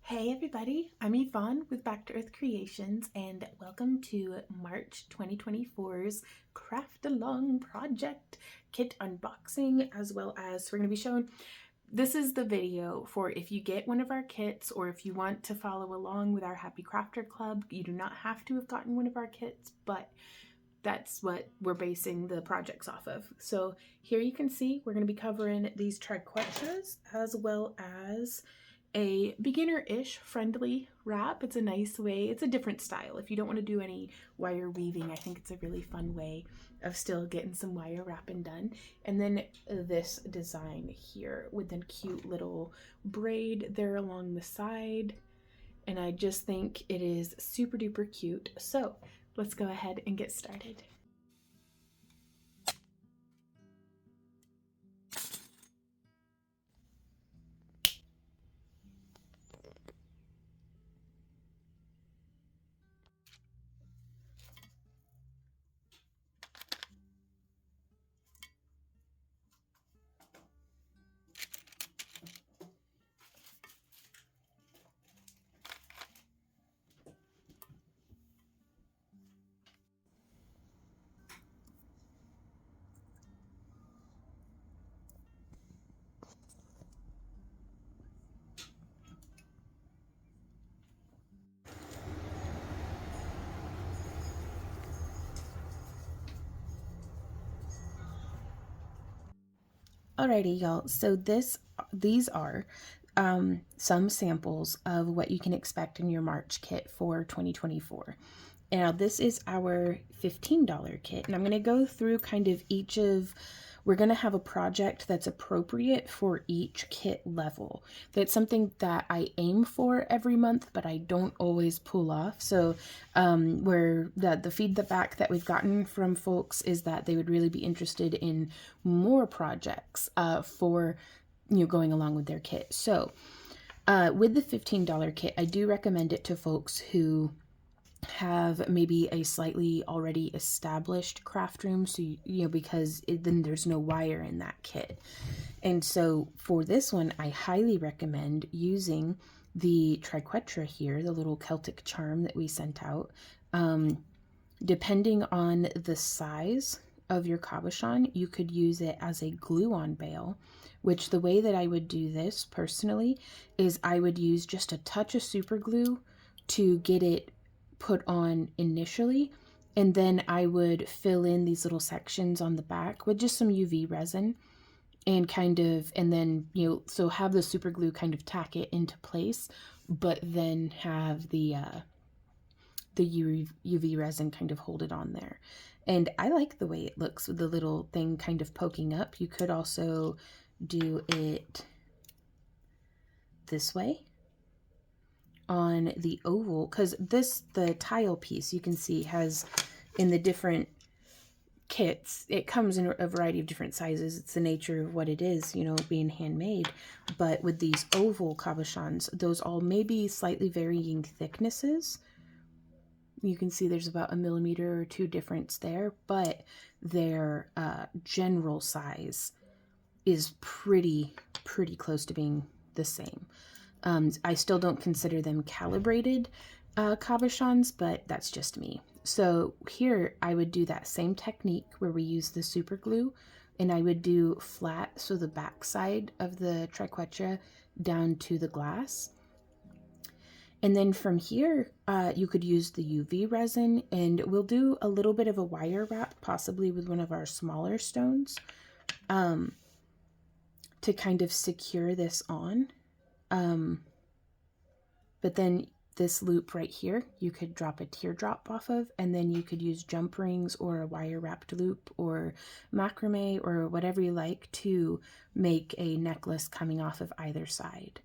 Hey everybody, I'm Yvonne with Back to Earth Creations and welcome to March 2024's Craft Along Project Kit Unboxing, as well as we're going to be showing, this is the video for if you get one of our kits or if you want to follow along with our Happy Crafter Club. You do not have to have gotten one of our kits, but that's what we're basing the projects off of. So here you can see we're going to be covering these triquetras as well as a beginner-ish friendly wrap. It's a nice way, it's a different style. If you don't want to do any wire weaving, I think it's a really fun way of still getting some wire wrapping done. And then this design here with the cute little braid there along the side. And I just think it is super duper cute. So let's go ahead and get started. Alrighty, y'all. So these are some samples of what you can expect in your March kit for 2024. Now, this is our $15 kit, and I'm going to go through kind of we're going to have a project that's appropriate for each kit level. That's something that I aim for every month, but I don't always pull off. So the feedback that we've gotten from folks is that they would really be interested in more projects for going along with their kit. So with the $15 kit, I do recommend it to folks who have maybe a slightly already established craft room, so because then there's no wire in that kit. And so for this one, I highly recommend using the Triquetra here, the little Celtic charm that we sent out. Depending on the size of your cabochon, you could use it as a glue-on bail, which the way that I would do this personally is I would use just a touch of super glue to get it put on initially, and then I would fill in these little sections on the back with just some UV resin and then so have the super glue kind of tack it into place, but then have the UV resin kind of hold it on there. And I like the way it looks with the little thing kind of poking up. You could also do it this way on the oval, because the tile piece you can see has, in the different kits, it comes in a variety of different sizes. It's the nature of what it is, being handmade. But with these oval cabochons, those all may be slightly varying thicknesses. You can see there's about 1 millimeter or 2 difference there, but their general size is pretty close to being the same. I still don't consider them calibrated cabochons, but that's just me. So here I would do that same technique where we use the super glue, and I would do flat, so the back side of the Triquetra down to the glass. And then from here, you could use the UV resin, and we'll do a little bit of a wire wrap, possibly with one of our smaller stones, to kind of secure this on. But then this loop right here, you could drop a teardrop off of, and then you could use jump rings or a wire wrapped loop or macrame or whatever you like to make a necklace coming off of either side.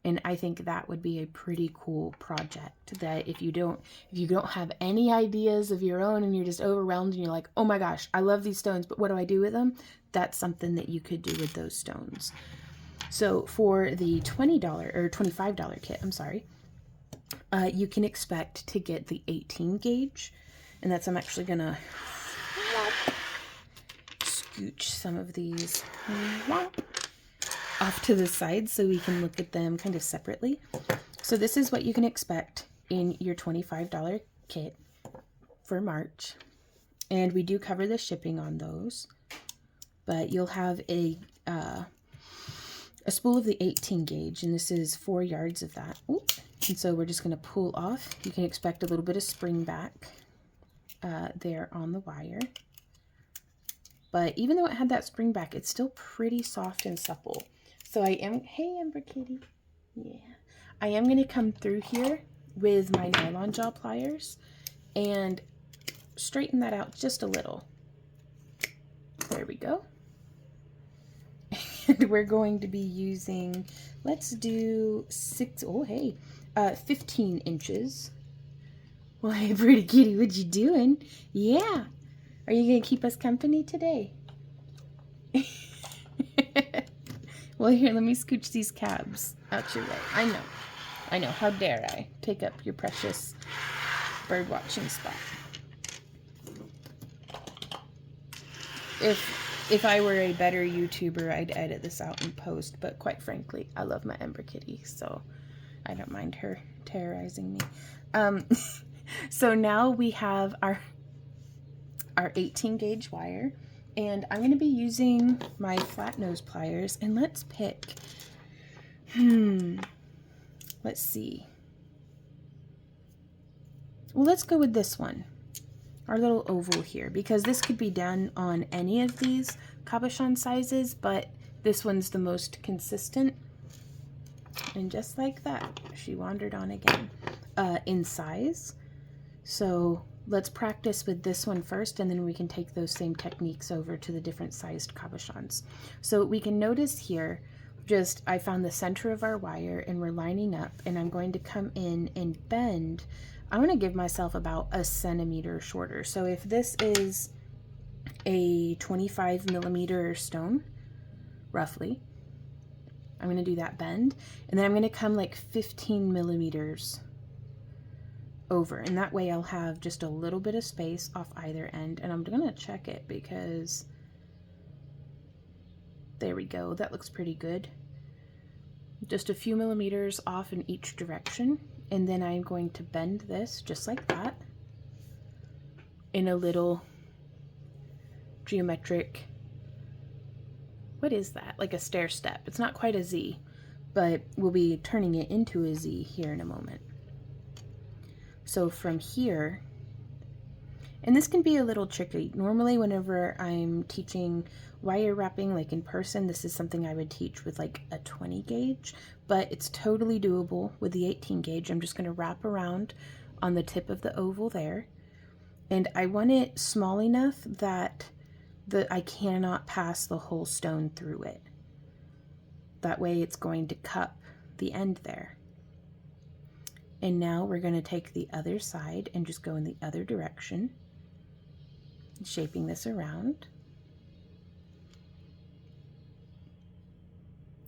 And I think that would be a pretty cool project that if you don't have any ideas of your own and you're just overwhelmed and you're like, oh my gosh, I love these stones, but what do I do with them? That's something that you could do with those stones. So for the $20 or $25 kit, I'm sorry, you can expect to get the 18 gauge, and I'm actually gonna scooch some of these off to the side so we can look at them kind of separately. So this is what you can expect in your $25 kit for March. And we do cover the shipping on those. But you'll have a spool of the 18 gauge, and this is 4 yards of that. Ooh. And so we're just going to pull off. You can expect a little bit of spring back there on the wire. But even though it had that spring back, it's still pretty soft and supple. So I am, hey Amber Kitty, yeah. I am going to come through here with my nylon jaw pliers and straighten that out just a little. There we go. And we're going to be using, let's do 15 inches. Well, hey, pretty kitty, what you doing? Yeah. Are you going to keep us company today? Well, here, let me scooch these cabs out your way. I know, how dare I take up your precious bird watching spot. If I were a better YouTuber, I'd edit this out in post, but quite frankly, I love my Ember Kitty, so I don't mind her terrorizing me. So now we have our 18 gauge wire, and I'm going to be using my flat nose pliers, and let's pick, let's see. Well, let's go with this one. Our little oval here, because this could be done on any of these cabochon sizes, but this one's the most consistent. And just like that, she wandered on again in size. So let's practice with this one first, and then we can take those same techniques over to the different sized cabochons. So we can notice here, I found the center of our wire and we're lining up, and I'm going to come in and bend. I want to give myself about a centimeter shorter. So if this is a 25 millimeter stone, roughly, I'm going to do that bend, and then I'm going to come like 15 millimeters over, and that way I'll have just a little bit of space off either end. And I'm going to check it because there we go, that looks pretty good. Just a few millimeters off in each direction. And then I'm going to bend this just like that in a little geometric, what is that? Like a stair step. It's not quite a Z, but we'll be turning it into a Z here in a moment. So from here, and this can be a little tricky. Normally whenever I'm teaching wire wrapping, like in person, this is something I would teach with like a 20 gauge, but it's totally doable with the 18 gauge. I'm just going to wrap around on the tip of the oval there. And I want it small enough that I cannot pass the whole stone through it. That way it's going to cup the end there. And now we're going to take the other side and just go in the other direction, shaping this around.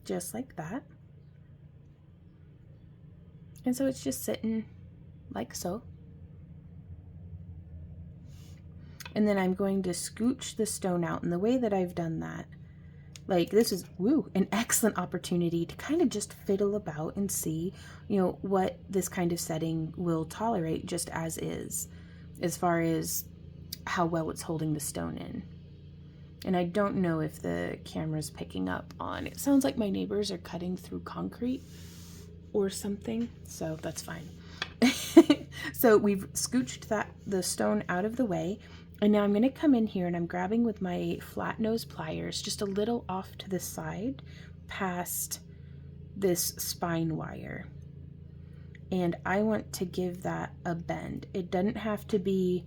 Just like that. And so it's just sitting like so. And then I'm going to scooch the stone out. And the way that I've done that, like this is, an excellent opportunity to kind of just fiddle about and see, what this kind of setting will tolerate just as far as how well it's holding the stone in. And I don't know if the camera's picking up on, it sounds like my neighbors are cutting through concrete or something, so that's fine. So we've scooched the stone out of the way, and now I'm going to come in here and I'm grabbing with my flat nose pliers just a little off to the side past this spine wire. And I want to give that a bend. It doesn't have to be,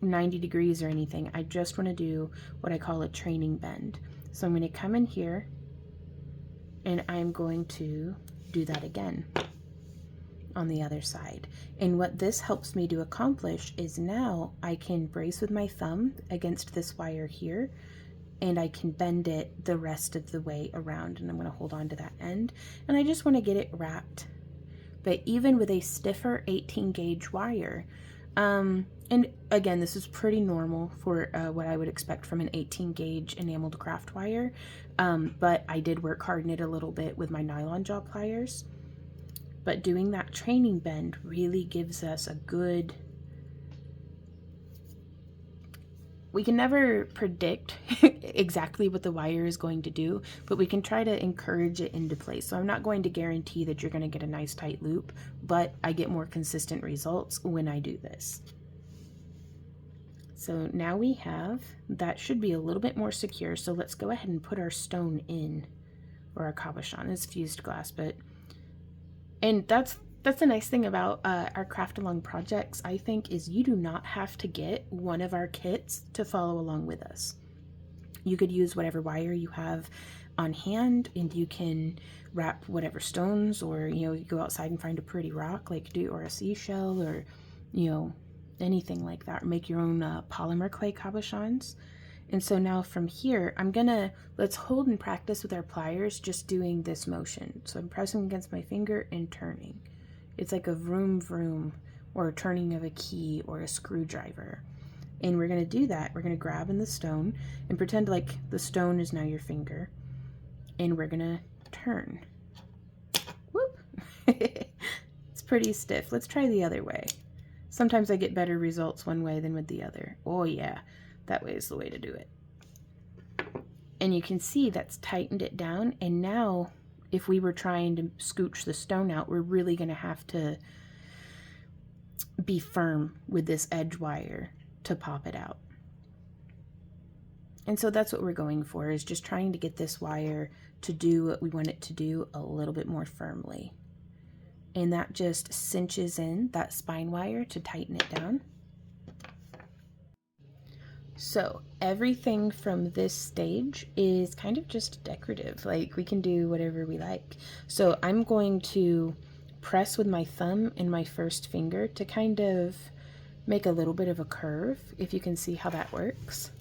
90 degrees or anything. I just want to do what I call a training bend. So I'm going to come in here and I'm going to do that again on the other side. And what this helps me to accomplish is now I can brace with my thumb against this wire here, and I can bend it the rest of the way around, and I'm going to hold on to that end, and I just want to get it wrapped. But even with a stiffer 18 gauge wire, And again, this is pretty normal for what I would expect from an 18 gauge enameled craft wire, but I did work harden it a little bit with my nylon jaw pliers. But doing that training bend really gives us a good... We can never predict exactly what the wire is going to do, but we can try to encourage it into place. So I'm not going to guarantee that you're going to get a nice tight loop, but I get more consistent results when I do this. So now we have, that should be a little bit more secure. So let's go ahead and put our stone in, or our cabochon. It's fused glass, but, and that's the nice thing about our craft along projects, I think, is you do not have to get one of our kits to follow along with us. You could use whatever wire you have on hand, and you can wrap whatever stones, or, you know, you go outside and find a pretty rock, like do, or a seashell, or, you know, anything like that, or make your own polymer clay cabochons. And so now from here, let's hold and practice with our pliers, just doing this motion. So I'm pressing against my finger and turning. It's like a vroom vroom, or a turning of a key or a screwdriver. And we're going to do that. We're going to grab in the stone and pretend like the stone is now your finger. And we're going to turn. Whoop! It's pretty stiff. Let's try the other way. Sometimes I get better results one way than with the other. Oh yeah, that way is the way to do it. And you can see that's tightened it down. And now, if we were trying to scooch the stone out, we're really going to have to be firm with this edge wire to pop it out. And so that's what we're going for, is just trying to get this wire to do what we want it to do a little bit more firmly. And that just cinches in that spine wire to tighten it down. So everything from this stage is kind of just decorative. Like, we can do whatever we like. So I'm going to press with my thumb and my first finger to kind of make a little bit of a curve, if you can see how that works.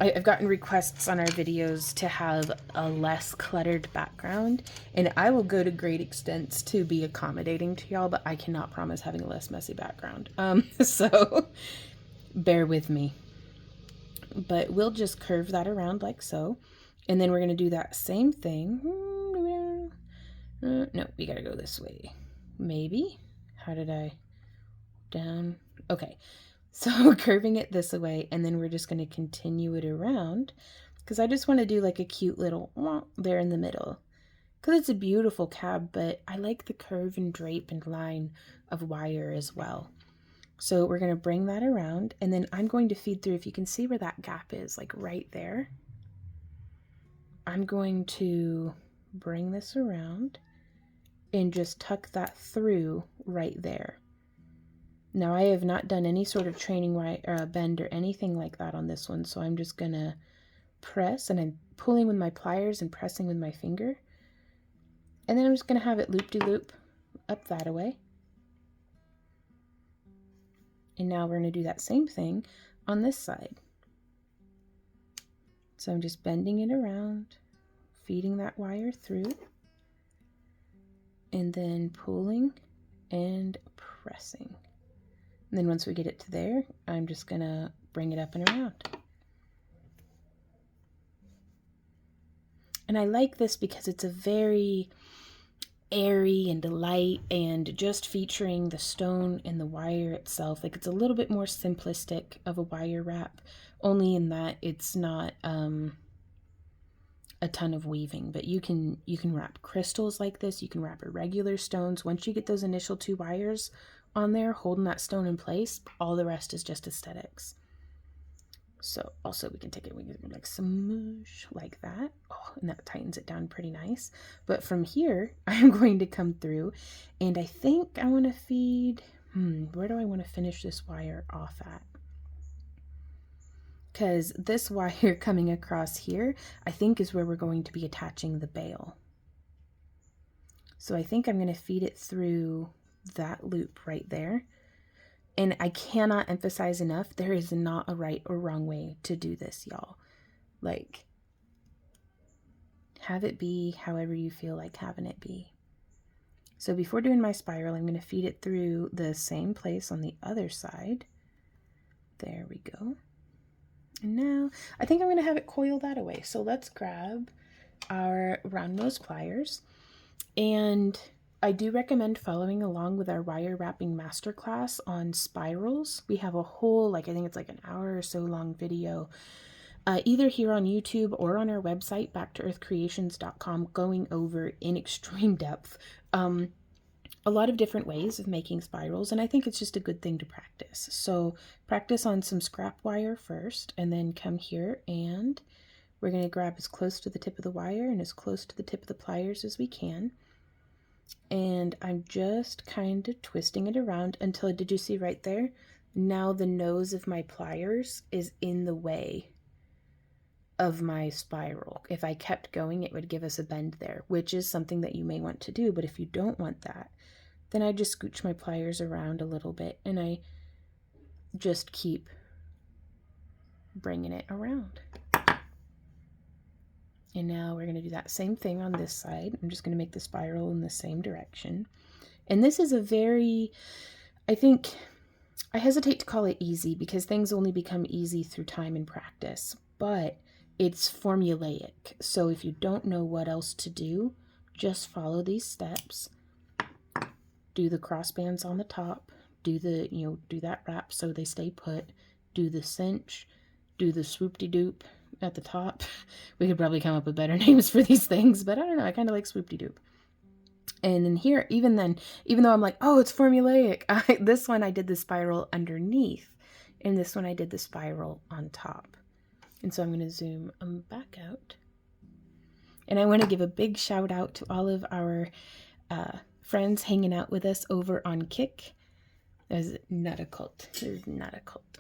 I've gotten requests on our videos to have a less cluttered background, and I will go to great extents to be accommodating to y'all, but I cannot promise having a less messy background. So bear with me. But we'll just curve that around like so, and then we're going to do that same thing. No, we got to go this way. Maybe? How did I? Down. Okay. So curving it this way, and then we're just going to continue it around, because I just want to do like a cute little there in the middle, because it's a beautiful cab, but I like the curve and drape and line of wire as well. So we're going to bring that around, and then I'm going to feed through, if you can see where that gap is, like right there. I'm going to bring this around and just tuck that through right there. Now, I have not done any sort of training bend or anything like that on this one, so I'm just going to press, and I'm pulling with my pliers and pressing with my finger. And then I'm just going to have it loop-de-loop up that way. And now we're going to do that same thing on this side. So I'm just bending it around, feeding that wire through, and then pulling and pressing. And then once we get it to there, I'm just going to bring it up and around. And I like this because it's a very airy and light, and just featuring the stone and the wire itself. Like, it's a little bit more simplistic of a wire wrap, only in that it's not a ton of weaving. But you can wrap crystals like this. You can wrap irregular stones. Once you get those initial 2 wires on there holding that stone in place, all the rest is just aesthetics. So also we can take it, we can like smoosh like that. Oh, and that tightens it down pretty nice. But from here, I'm going to come through, and I think I want to feed, where do I want to finish this wire off at? Because this wire coming across here, I think is where we're going to be attaching the bail. So I think I'm going to feed it through that loop right there. And I cannot emphasize enough, there is not a right or wrong way to do this, y'all. Like, have it be however you feel like having it be. So before doing my spiral, I'm going to feed it through the same place on the other side. There we go. And now I think I'm going to have it coil that away. So let's grab our round nose pliers, and I do recommend following along with our wire wrapping masterclass on spirals. We have a whole, like, I think it's like an hour or so long video, either here on YouTube or on our website, backtoearthcreations.com, going over in extreme depth a lot of different ways of making spirals, and I think it's just a good thing to practice. So practice on some scrap wire first, and then come here and we're going to grab as close to the tip of the wire and as close to the tip of the pliers as we can. And I'm just kind of twisting it around until, did you see right there? Now the nose of my pliers is in the way of my spiral. If I kept going, it would give us a bend there, which is something that you may want to do. But if you don't want that, then I just scooch my pliers around a little bit and I just keep bringing it around. And now we're going to do that same thing on this side. I'm just going to make the spiral in the same direction. And this is a very, I think, I hesitate to call it easy because things only become easy through time and practice, but it's formulaic. So if you don't know what else to do, just follow these steps. Do the crossbands on the top, do the, do that wrap so they stay put, do the cinch, do the swoop-de-doop at the top. We could probably come up with better names for these things, but I don't know, I kind of like swoop-de-doop. And then here, even though I'm like, oh, it's formulaic, this one I did the spiral underneath, and this one I did the spiral on top. And so I'm going to zoom back out. And I want to give a big shout out to all of our friends hanging out with us over on Kick. There's not a cult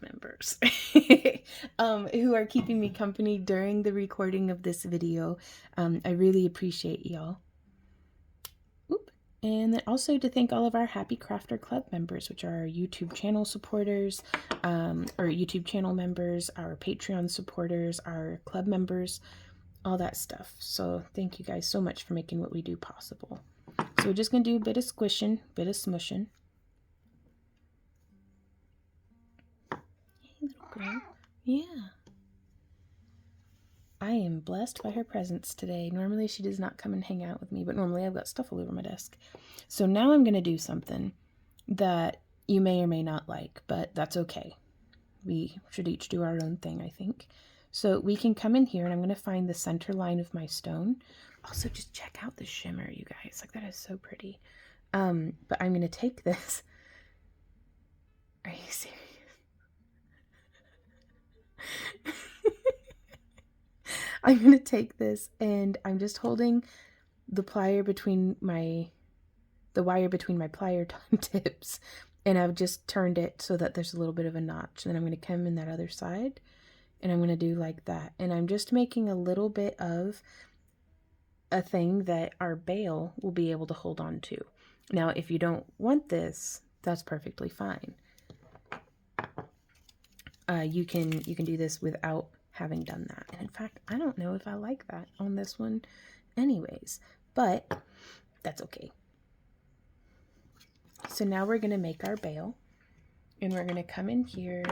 members who are keeping me company during the recording of this video. I really appreciate y'all. And then also to thank all of our Happy Crafter Club members, which are our YouTube channel supporters, or YouTube channel members, our Patreon supporters, our club members, all that stuff. So thank you guys so much for making what we do possible. So we're just going to do a bit of squishing, bit of smushing. Hey, little girl. Yeah. I am blessed by her presence today. Normally she does not come and hang out with me, but normally I've got stuff all over my desk. So now I'm going to do something that you may or may not like, but that's okay. We should each do our own thing, I think. So we can come in here and I'm going to find the center line of my stone. Also, just check out the shimmer, you guys. Like, that is so pretty. But I'm going to take this. Are you serious? I'm going to take this and I'm just holding the wire between my plier tips, and I've just turned it so that there's a little bit of a notch. And then I'm going to come in that other side and I'm going to do like that. And I'm just making a little bit of a thing that our bail will be able to hold on to. Now, if you don't want this, that's perfectly fine. You can do this without having done that. And in fact, I don't know if I like that on this one anyways, but that's okay. So now we're going to make our bail, and we're going to come in here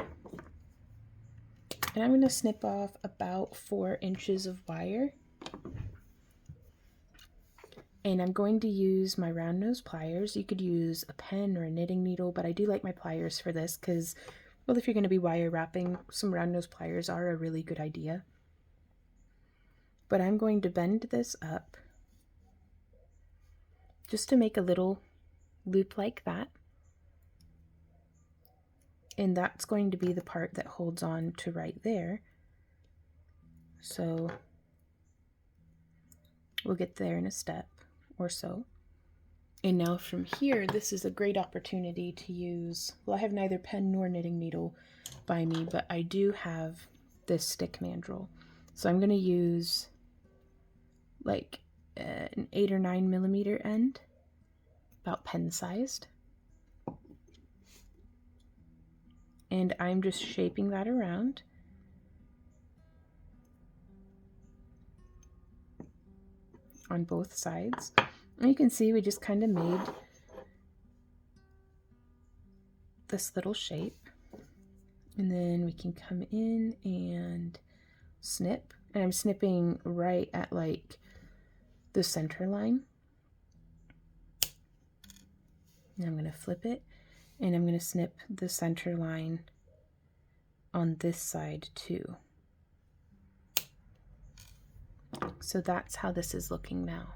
and I'm going to snip off about 4 inches of wire. And I'm going to use my round nose pliers. You could use a pen or a knitting needle, but I do like my pliers for this because, well, if you're going to be wire wrapping, some round nose pliers are a really good idea. But I'm going to bend this up just to make a little loop like that. And that's going to be the part that holds on to right there. So we'll get there in a step or so. And now from here, this is a great opportunity to use, well, I have neither pen nor knitting needle by me, but I do have this stick mandrel. So I'm going to use like an 8 or 9 millimeter end, about pen sized. And I'm just shaping that around. On both sides. And you can see we just kind of made this little shape. And then we can come in and snip. And I'm snipping right at like the center line. And I'm going to flip it, and I'm going to snip the center line on this side too. So that's how this is looking now.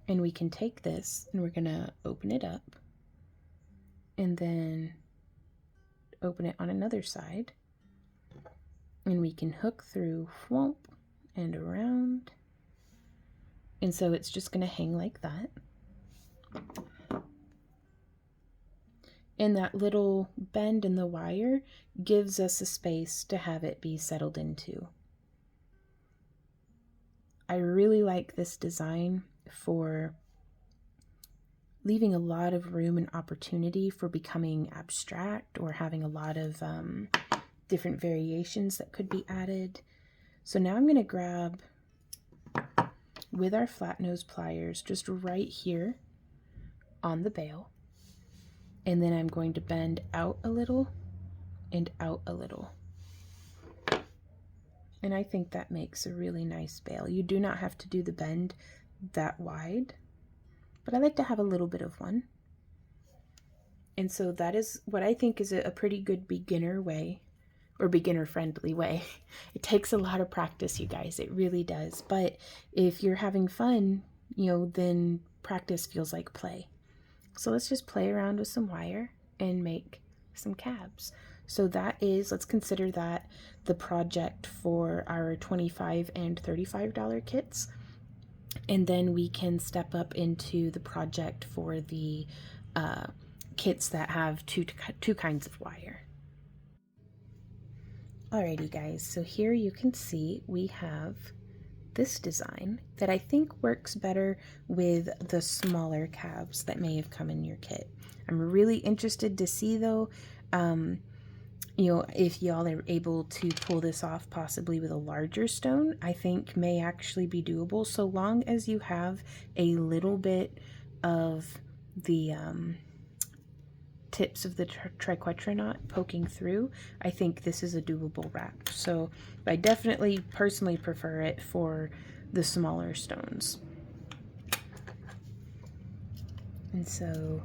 And we can take this and we're going to open it up and then open it on another side. And we can hook through, whoop, and around. And so it's just going to hang like that. And that little bend in the wire gives us a space to have it be settled into. I really like this design for leaving a lot of room and opportunity for becoming abstract or having a lot of different variations that could be added. So now I'm going to grab, with our flat nose pliers, just right here on the bail, and then I'm going to bend out a little and out a little. And I think that makes a really nice bail. You do not have to do the bend that wide, but I like to have a little bit of one. And so that is what I think is a pretty good beginner way, or beginner friendly way. It takes a lot of practice, you guys, it really does. But if you're having fun, you know, then practice feels like play. So let's just play around with some wire and make some cabs. So that is, let's consider that the project for our $25 and $35 kits. And then we can step up into the project for the kits that have two kinds of wire. Alrighty guys, so here you can see we have this design that I think works better with the smaller cabs that may have come in your kit. I'm really interested to see though, you know, if y'all are able to pull this off possibly with a larger stone. I think may actually be doable so long as you have a little bit of the tips of the Triquetra knot poking through. I think this is a doable wrap. So I definitely personally prefer it for the smaller stones. And so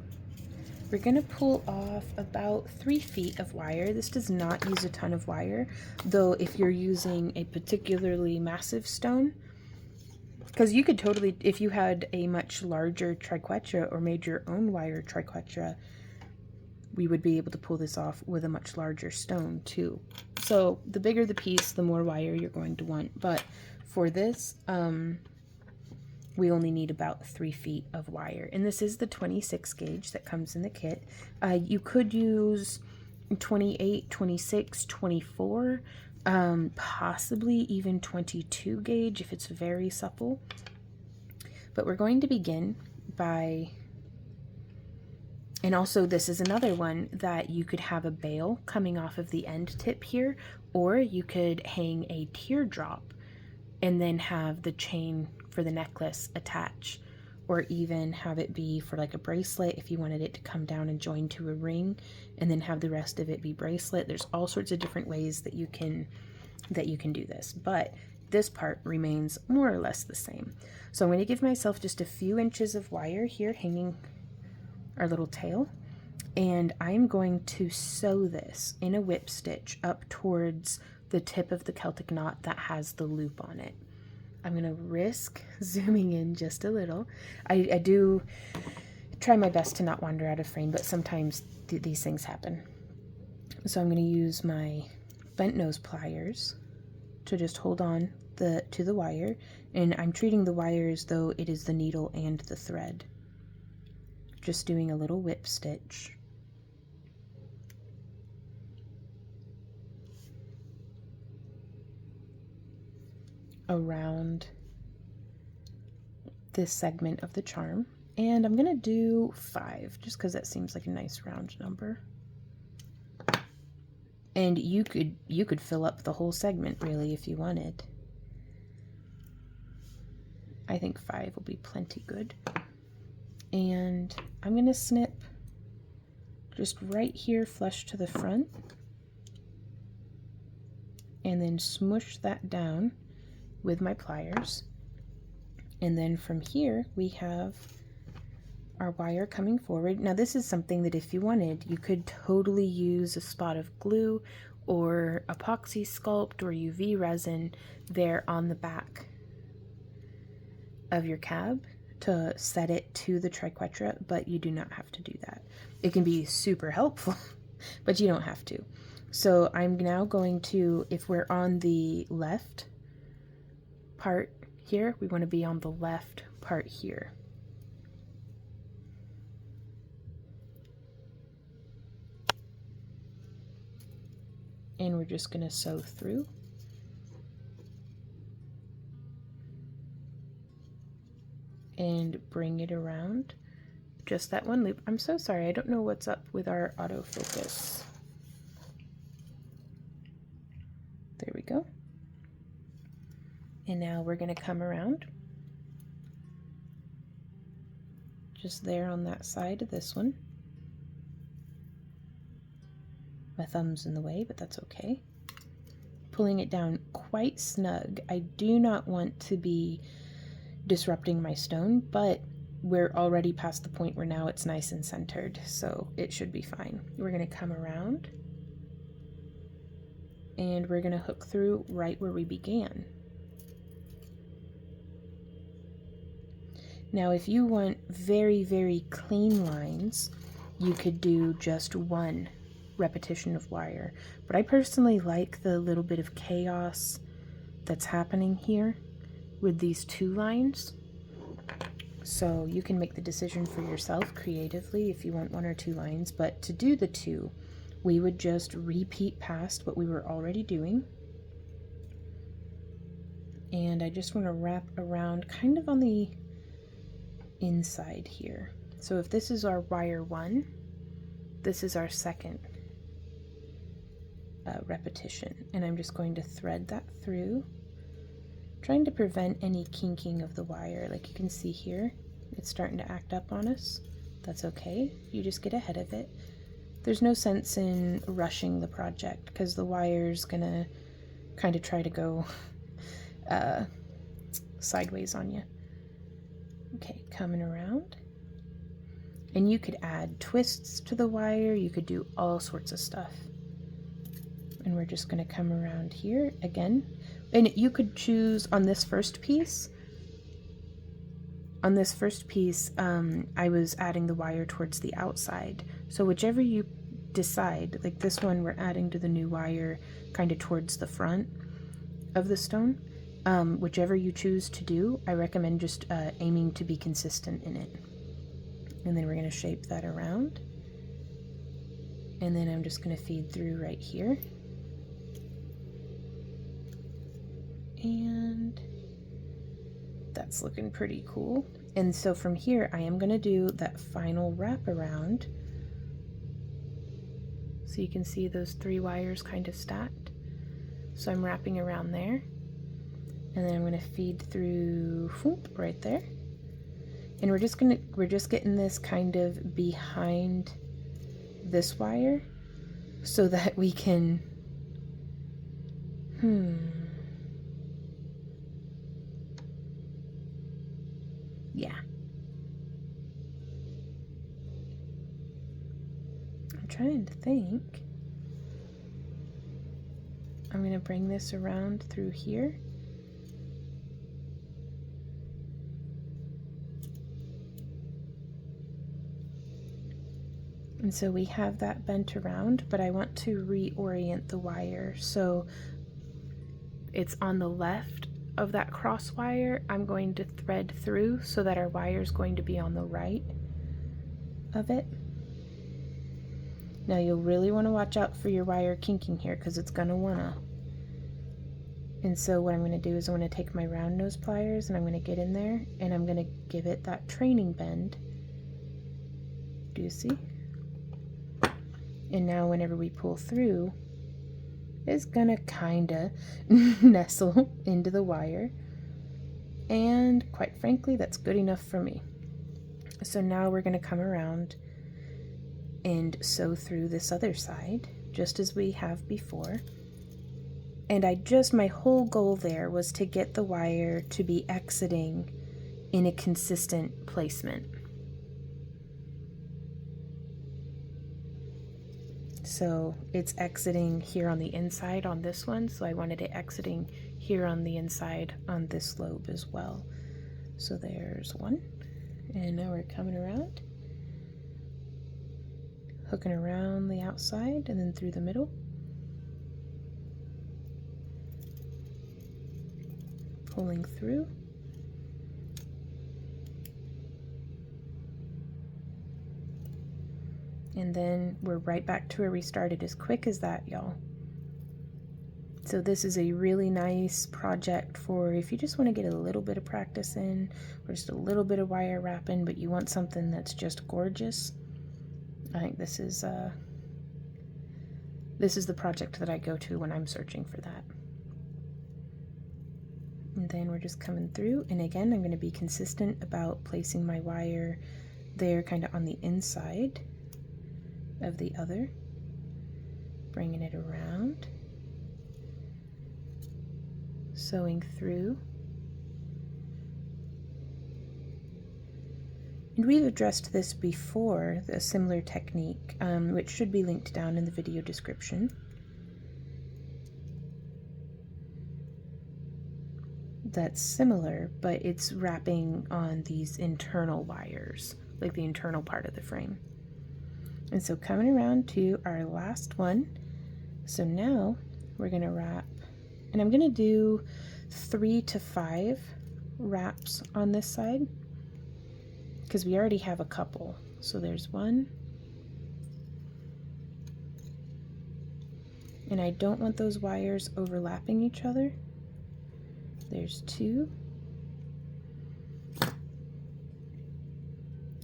we're going to pull off about 3 feet of wire. This does not use a ton of wire, though if you're using a particularly massive stone, because you could totally, if you had a much larger Triquetra or made your own wire Triquetra, we would be able to pull this off with a much larger stone too. So the bigger the piece, the more wire you're going to want. But for this, we only need about 3 feet of wire. And this is the 26 gauge that comes in the kit. You could use 28, 26, 24, possibly even 22 gauge if it's very supple. But we're going to begin by, and also this is another one that you could have a bail coming off of the end tip here, or you could hang a teardrop and then have the chain for the necklace attach, or even have it be for like a bracelet if you wanted it to come down and join to a ring and then have the rest of it be bracelet. There's all sorts of different ways that you can do this, but this part remains more or less the same. So I'm going to give myself just a few inches of wire here hanging our little tail, and I'm going to sew this in a whip stitch up towards the tip of the Celtic knot that has the loop on it. I'm going to risk zooming in just a little. I do try my best to not wander out of frame, but sometimes these things happen. So I'm going to use my bent nose pliers to just hold on to the wire, and I'm treating the wire as though it is the needle and the thread. Just doing a little whip stitch. Around this segment of the charm, and I'm gonna do 5 just because that seems like a nice round number. And you could fill up the whole segment really if you wanted. I think 5 will be plenty good. And I'm gonna snip just right here flush to the front, and then smush that down with my pliers. And then from here we have our wire coming forward. Now this is something that if you wanted, you could totally use a spot of glue or epoxy sculpt or UV resin there on the back of your cab to set it to the Triquetra, but you do not have to do that. It can be super helpful, but you don't have to. So I'm now going to, if we're on the left part here, we want to be on the left part here. And we're just going to sew through. And bring it around just that one loop. I'm so sorry, I don't know what's up with our autofocus. There we go. And now we're going to come around just there on that side of this one. My thumb's in the way, but that's okay. Pulling it down quite snug. I do not want to be disrupting my stone, but we're already past the point where now it's nice and centered, so it should be fine. We're going to come around and we're going to hook through right where we began. Now if you want very, very clean lines, you could do just one repetition of wire, but I personally like the little bit of chaos that's happening here with these two lines. So you can make the decision for yourself creatively if you want one or two lines, but to do the two, we would just repeat past what we were already doing. And I just want to wrap around kind of on the inside here. So if this is our wire 1, this is our second repetition, and I'm just going to thread that through, trying to prevent any kinking of the wire. Like you can see here, it's starting to act up on us. That's okay, you just get ahead of it. There's no sense in rushing the project because the wire's gonna kind of try to go sideways on you. Okay, coming around. And you could add twists to the wire, you could do all sorts of stuff. And we're just going to come around here again. And you could choose on this first piece. On this first piece, I was adding the wire towards the outside. So whichever you decide, like this one, we're adding to the new wire kind of towards the front of the stone. Whichever you choose to do, I recommend just aiming to be consistent in it. And then we're going to shape that around. And then I'm just going to feed through right here. And that's looking pretty cool. And so from here, I am going to do that final wrap around. So you can see those 3 wires kind of stacked. So I'm wrapping around there. And then I'm going to feed through right there. And we're just getting this kind of behind this wire so that we can yeah. I'm trying to think. I'm going to bring this around through here. And so we have that bent around, but I want to reorient the wire. So it's on the left of that cross wire. I'm going to thread through so that our wire is going to be on the right of it. Now you'll really want to watch out for your wire kinking here because it's going to wanna. And so what I'm going to do is I'm going to take my round nose pliers and I'm going to get in there and I'm going to give it that training bend. Do you see? And now whenever we pull through, it's gonna kinda nestle into the wire. And quite frankly, that's good enough for me. So now we're gonna come around and sew through this other side, just as we have before. And my whole goal there was to get the wire to be exiting in a consistent placement. So it's exiting here on the inside on this one, so I wanted it exiting here on the inside on this lobe as well. So there's one, and now we're coming around, hooking around the outside and then through the middle. Pulling through. And then we're right back to where we started, as quick as that, y'all. So this is a really nice project for if you just want to get a little bit of practice in, or just a little bit of wire wrapping, but you want something that's just gorgeous. I think this is the project that I go to when I'm searching for that. And then we're just coming through, and again, I'm going to be consistent about placing my wire there kind of on the inside of the other, bringing it around, sewing through. And we've addressed this before, the similar technique, which should be linked down in the video description. That's similar, but it's wrapping on these internal wires, like the internal part of the frame. And so coming around to our last one, so now we're going to wrap, and I'm going to do 3 to 5 wraps on this side, because we already have a couple. So there's one, and I don't want those wires overlapping each other. There's 2,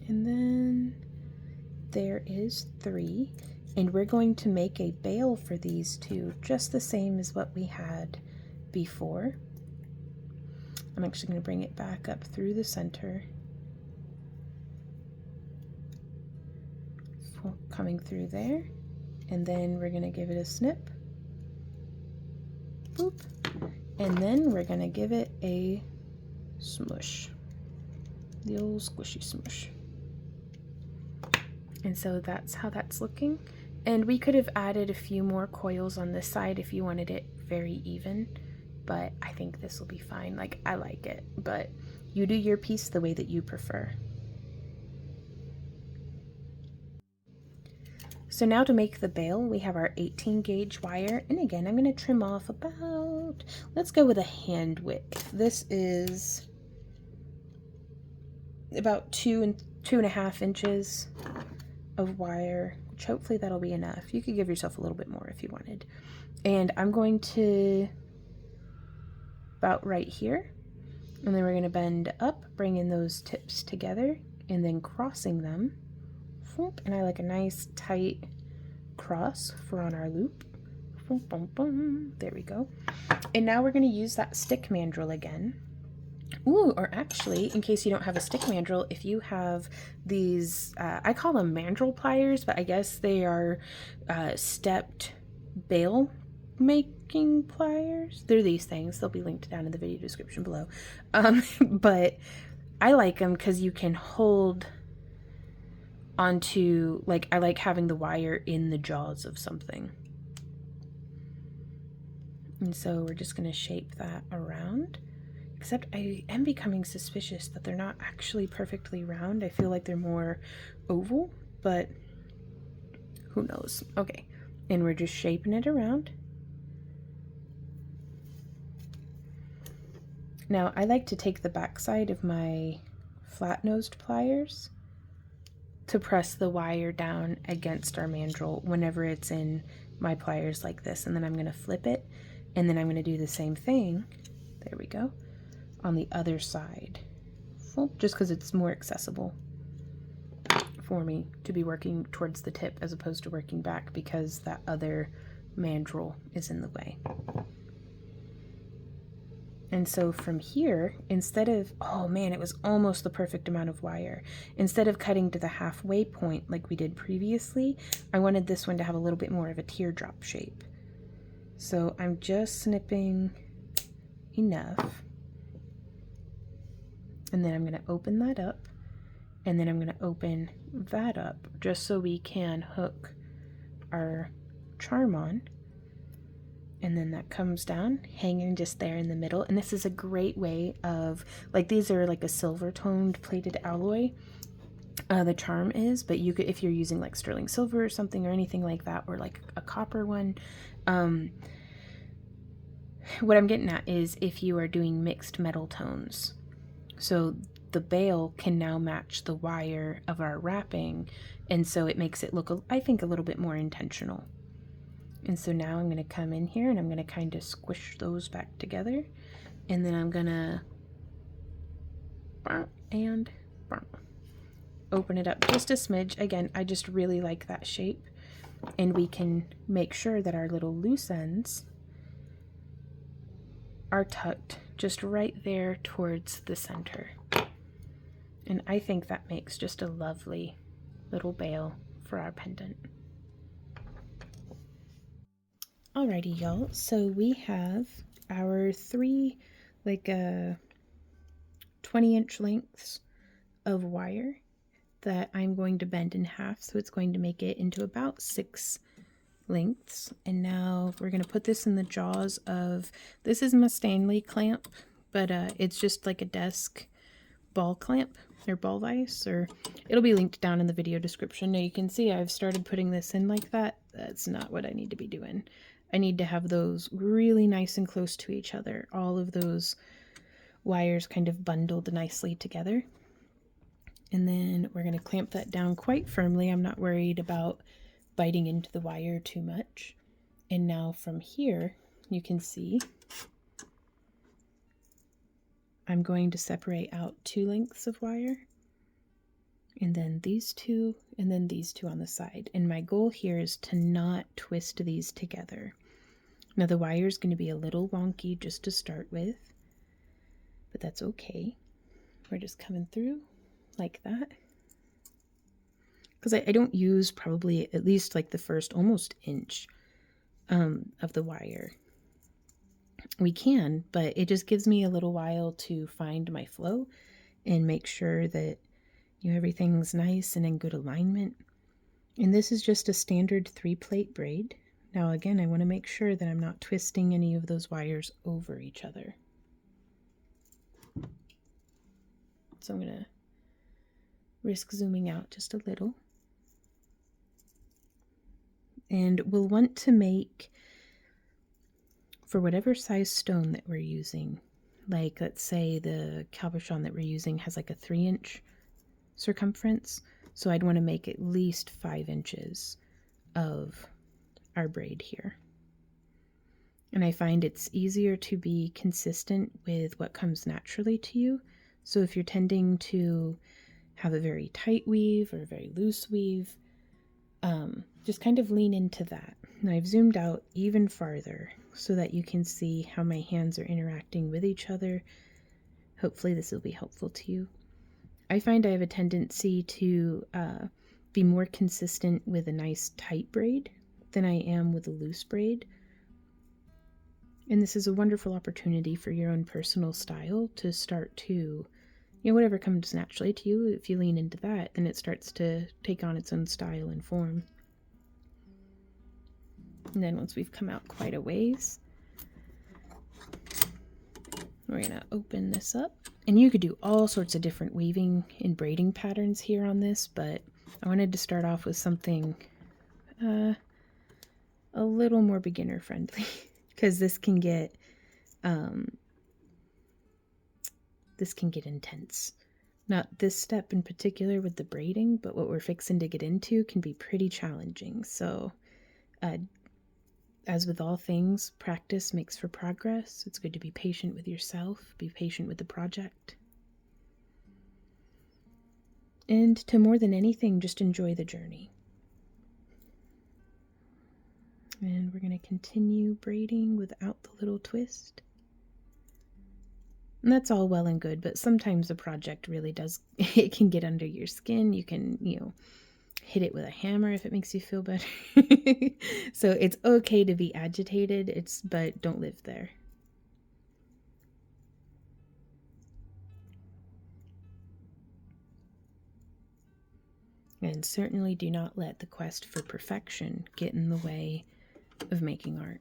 and then there is 3, and we're going to make a bail for these 2, just the same as what we had before. I'm actually going to bring it back up through the center, coming through there, and then we're going to give it a snip, boop, and then we're going to give it a smush, the old squishy smush. And so that's how that's looking. And we could have added a few more coils on this side if you wanted it very even, but I think this will be fine. Like, I like it, but you do your piece the way that you prefer. So now to make the bail, we have our 18 gauge wire, and again, I'm going to trim off about, let's go with a hand width. This is about 2.5 inches of wire, which hopefully that'll be enough. You could give yourself a little bit more if you wanted. And I'm going to about right here, and then we're going to bend up, bringing those tips together and then crossing them. And I like a nice tight cross for on our loop. There we go. And now we're going to use that stick mandrel again. Ooh, or actually, in case you don't have a stick mandrel, if you have these, I call them mandrel pliers, but I guess they are stepped bail making pliers. They're these things. They'll be linked down in the video description below. But I like them because you can hold onto, like, I like having the wire in the jaws of something. And so we're just going to shape that around. Except I am becoming suspicious that they're not actually perfectly round. I feel like they're more oval, but who knows? Okay, and we're just shaping it around. Now I like to take the back side of my flat-nosed pliers to press the wire down against our mandrel whenever it's in my pliers like this, and then I'm going to flip it, and then I'm going to do the same thing. There we go. On the other side, just because it's more accessible for me to be working towards the tip as opposed to working back, because that other mandrel is in the way. And so from here, instead of, oh man, it was almost the perfect amount of wire. Instead of cutting to the halfway point like we did previously, I wanted this one to have a little bit more of a teardrop shape. So I'm just snipping enough. And then I'm going to open that up. And then I'm going to open that up just so we can hook our charm on. And then that comes down, hanging just there in the middle. And this is a great way of, like, these are like a silver toned plated alloy, the charm is, but you could, if you're using like sterling silver or something or anything like that, or like a copper one, what I'm getting at is if you are doing mixed metal tones. So the bail can now match the wire of our wrapping, and so it makes it look, I think, a little bit more intentional. And so now I'm going to come in here and I'm going to kind of squish those back together. And then I'm going to open it up just a smidge. Again, I just really like that shape. And we can make sure that our little loose ends are tucked just right there towards the center. And I think that makes just a lovely little bail for our pendant. Alrighty, y'all, so we have our three like 20-inch lengths of wire that I'm going to bend in half, so it's going to make it into about 6 lengths. And now we're going to put this in the jaws of, this is my Stanley clamp, but it's just like a desk ball clamp or ball vise, or it'll be linked down in the video description. Now you can see I've started putting this in like that. That's not what I need to be doing. I need to have those really nice and close to each other. All of those wires kind of bundled nicely together. And then we're going to clamp that down quite firmly. I'm not worried about biting into the wire too much. And now from here, you can see I'm going to separate out 2 lengths of wire, and then these 2, and then these 2 on the side. And my goal here is to not twist these together. Now the wire is going to be a little wonky just to start with, but that's okay. We're just coming through like that. Because I don't use probably at least like the first almost inch of the wire. We can, but it just gives me a little while to find my flow and make sure that everything's nice and in good alignment. And this is just a standard 3-plate braid. Now again, I want to make sure that I'm not twisting any of those wires over each other. So I'm going to risk zooming out just a little. And we'll want to make, for whatever size stone that we're using, like let's say the cabochon that we're using has like a 3-inch circumference. So I'd want to make at least 5 inches of our braid here. And I find it's easier to be consistent with what comes naturally to you. So if you're tending to have a very tight weave or a very loose weave, just kind of lean into that. Now I've zoomed out even farther so that you can see how my hands are interacting with each other. Hopefully this will be helpful to you. I find I have a tendency to be more consistent with a nice tight braid than I am with a loose braid. And this is a wonderful opportunity for your own personal style to start to, whatever comes naturally to you, if you lean into that, then it starts to take on its own style and form. And then once we've come out quite a ways, we're going to open this up. And you could do all sorts of different weaving and braiding patterns here on this, but I wanted to start off with something a little more beginner friendly, because this can get intense. Not this step in particular with the braiding, but what we're fixing to get into can be pretty challenging. So as with all things, practice makes for progress. It's good to be patient with yourself, be patient with the project. And to more than anything, just enjoy the journey. And we're going to continue braiding without the little twist. And that's all well and good, but sometimes a project really does, it can get under your skin. You can, hit it with a hammer if it makes you feel better. So it's okay to be agitated, but don't live there. And certainly do not let the quest for perfection get in the way of making art.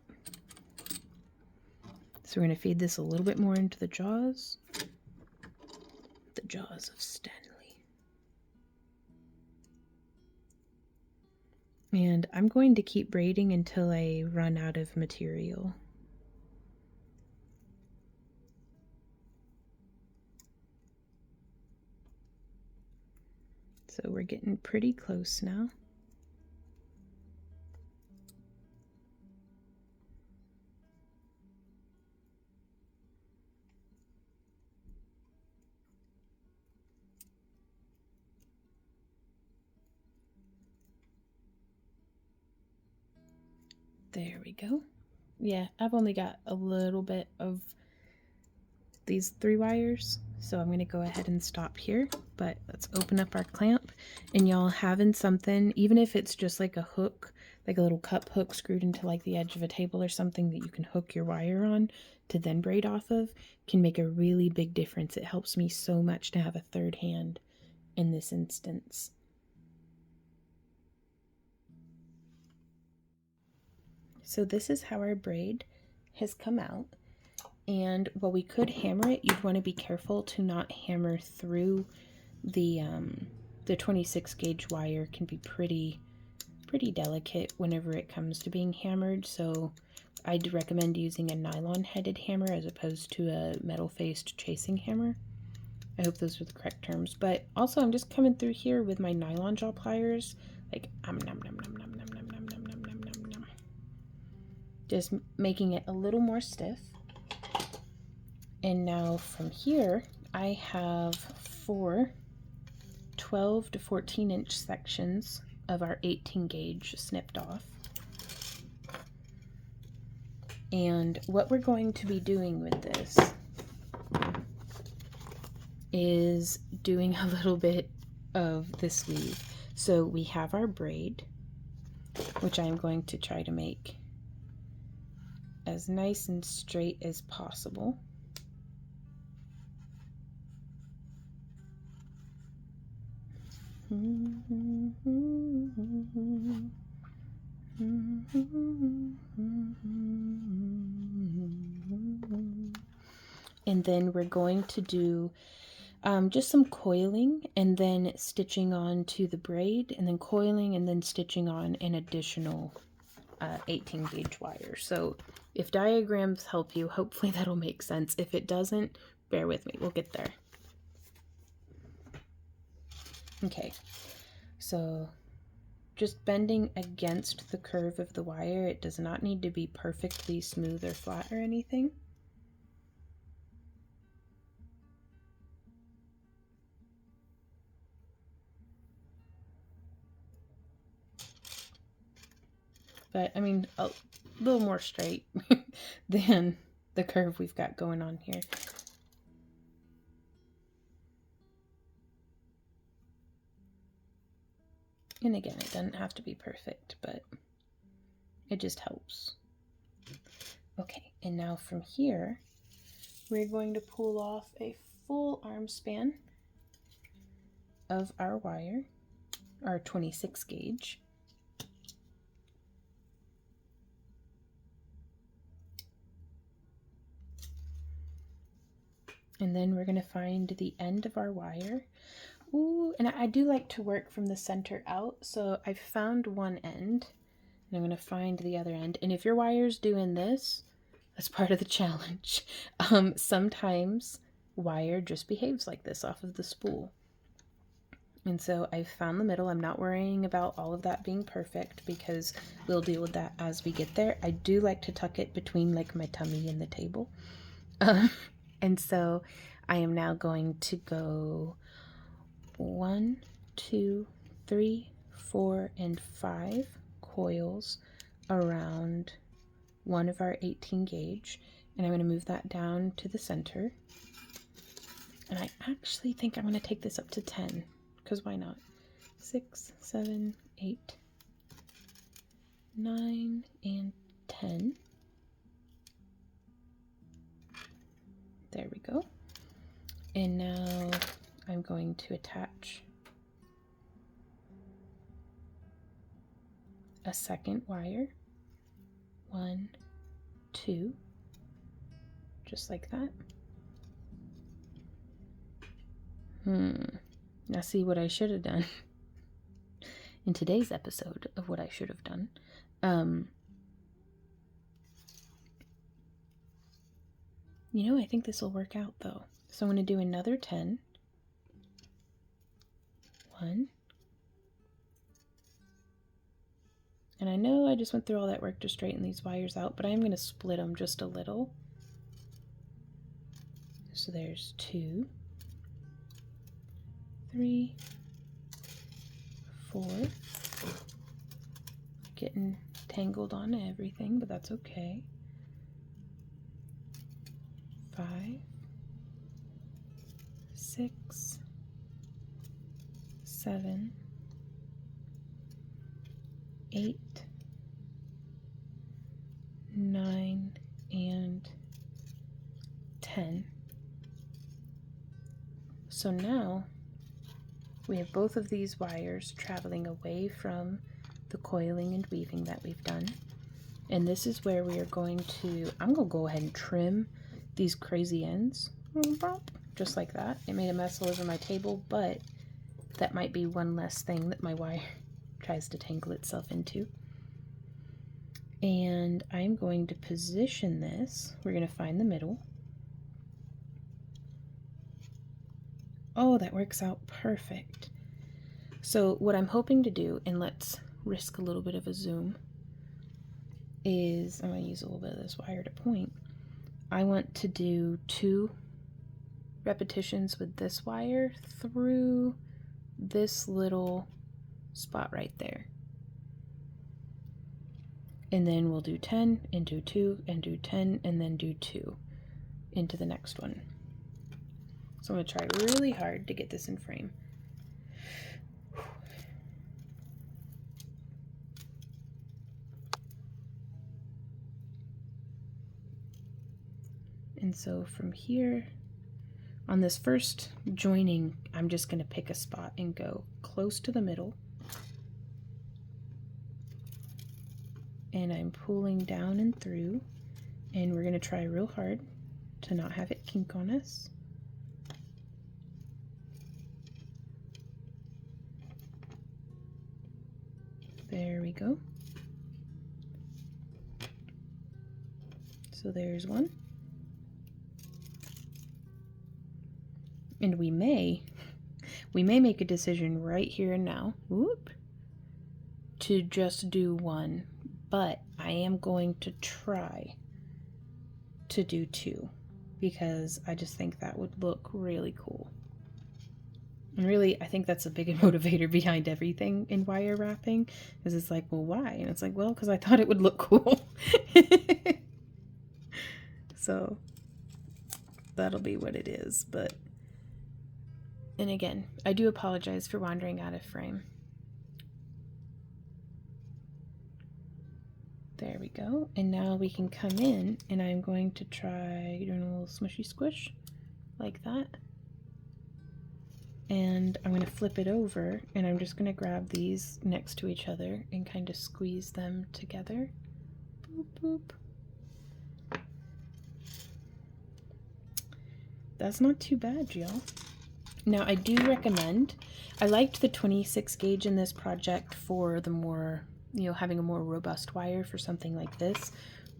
So we're going to feed this a little bit more into the jaws. The jaws of Stanley. And I'm going to keep braiding until I run out of material. So we're getting pretty close now. There we go. Yeah, I've only got a little bit of these 3 wires, so I'm going to go ahead and stop here. But let's open up our clamp, and y'all having something, even if it's just like a hook, like a little cup hook screwed into like the edge of a table or something that you can hook your wire on to then braid off of, can make a really big difference. It helps me so much to have a third hand in this instance. So this is how our braid has come out. And while we could hammer it, you'd want to be careful to not hammer through the 26 gauge wire. Can be pretty delicate whenever it comes to being hammered. So I'd recommend using a nylon headed hammer as opposed to a metal faced chasing hammer. I hope those are the correct terms. But also I'm just coming through here with my nylon jaw pliers, like just making it a little more stiff. And now from here, I have 4 12 to 14 inch sections of our 18 gauge snipped off. And what we're going to be doing with this is doing a little bit of the sleeve. So we have our braid, which I'm going to try to make as nice and straight as possible. And then we're going to do just some coiling and then stitching on to the braid, and then coiling and then stitching on an additional 18 gauge wire. So if diagrams help you, hopefully that'll make sense. If it doesn't, bear with me, we'll get there. Okay, so just bending against the curve of the wire. It does not need to be perfectly smooth or flat or anything. But I mean, a little more straight than the curve we've got going on here. And again, it doesn't have to be perfect, but it just helps. Okay, and now from here, we're going to pull off a full arm span of our wire, our 26 gauge. And then we're going to find the end of our wire. Ooh, and I do like to work from the center out, so I've found one end, and I'm going to find the other end. And if your wire's doing this, that's part of the challenge. Sometimes wire just behaves like this off of the spool. And so I've found the middle. I'm not worrying about all of that being perfect because we'll deal with that as we get there. I do like to tuck it between like my tummy and the table. And so I am now going to go 1, 2, 3, 4, and 5 coils around one of our 18 gauge, and I'm going to move that down to the center. And I actually think I'm going to take this up to 10, because why not? 6, 7, 8, 9, and 10. There we go. And now I'm going to attach a second wire. 1, 2, just like that. Now see what I should have done in today's episode of what I should have done. You know, I think this will work out though. So I'm going to do another 10. 1. And I know I just went through all that work to straighten these wires out, but I'm going to split them just a little. So there's 2, 3, 4. Getting tangled on everything, but that's okay. 5, 6, 7, 8, 9, and 10. So now we have both of these wires traveling away from the coiling and weaving that we've done. And this is where we are going to, I'm going to go ahead and trim these crazy ends. Just like that. It made a mess all over my table, but that might be one less thing that my wire tries to tangle itself into. And I'm going to position this. We're going to find the middle. Oh, that works out perfect. So what I'm hoping to do, and let's risk a little bit of a zoom, is I'm going to use a little bit of this wire to point. I want to do 2 repetitions with this wire through this little spot right there. And then we'll do 10 and do 2 and do 10 and then do 2 into the next one. So I'm going to try really hard to get this in frame. And so from here, on this first joining, I'm just going to pick a spot and go close to the middle. And I'm pulling down and through, and we're going to try real hard to not have it kink on us. There we go. So there's one. And we may make a decision right here and now, to just do one, but I am going to try to do 2 because I just think that would look really cool. And really, I think that's a big motivator behind everything in wire wrapping, because it's like, well, why? And it's like, well, because I thought it would look cool. So that'll be what it is. But, and again, I do apologize for wandering out of frame. There we go. And now we can come in, and I'm going to try doing a little smushy squish like that. And I'm going to flip it over, and I'm just going to grab these next to each other and kind of squeeze them together. Boop, boop. That's not too bad, y'all. Now, I do recommend, I liked the 26 gauge in this project for the more, having a more robust wire for something like this,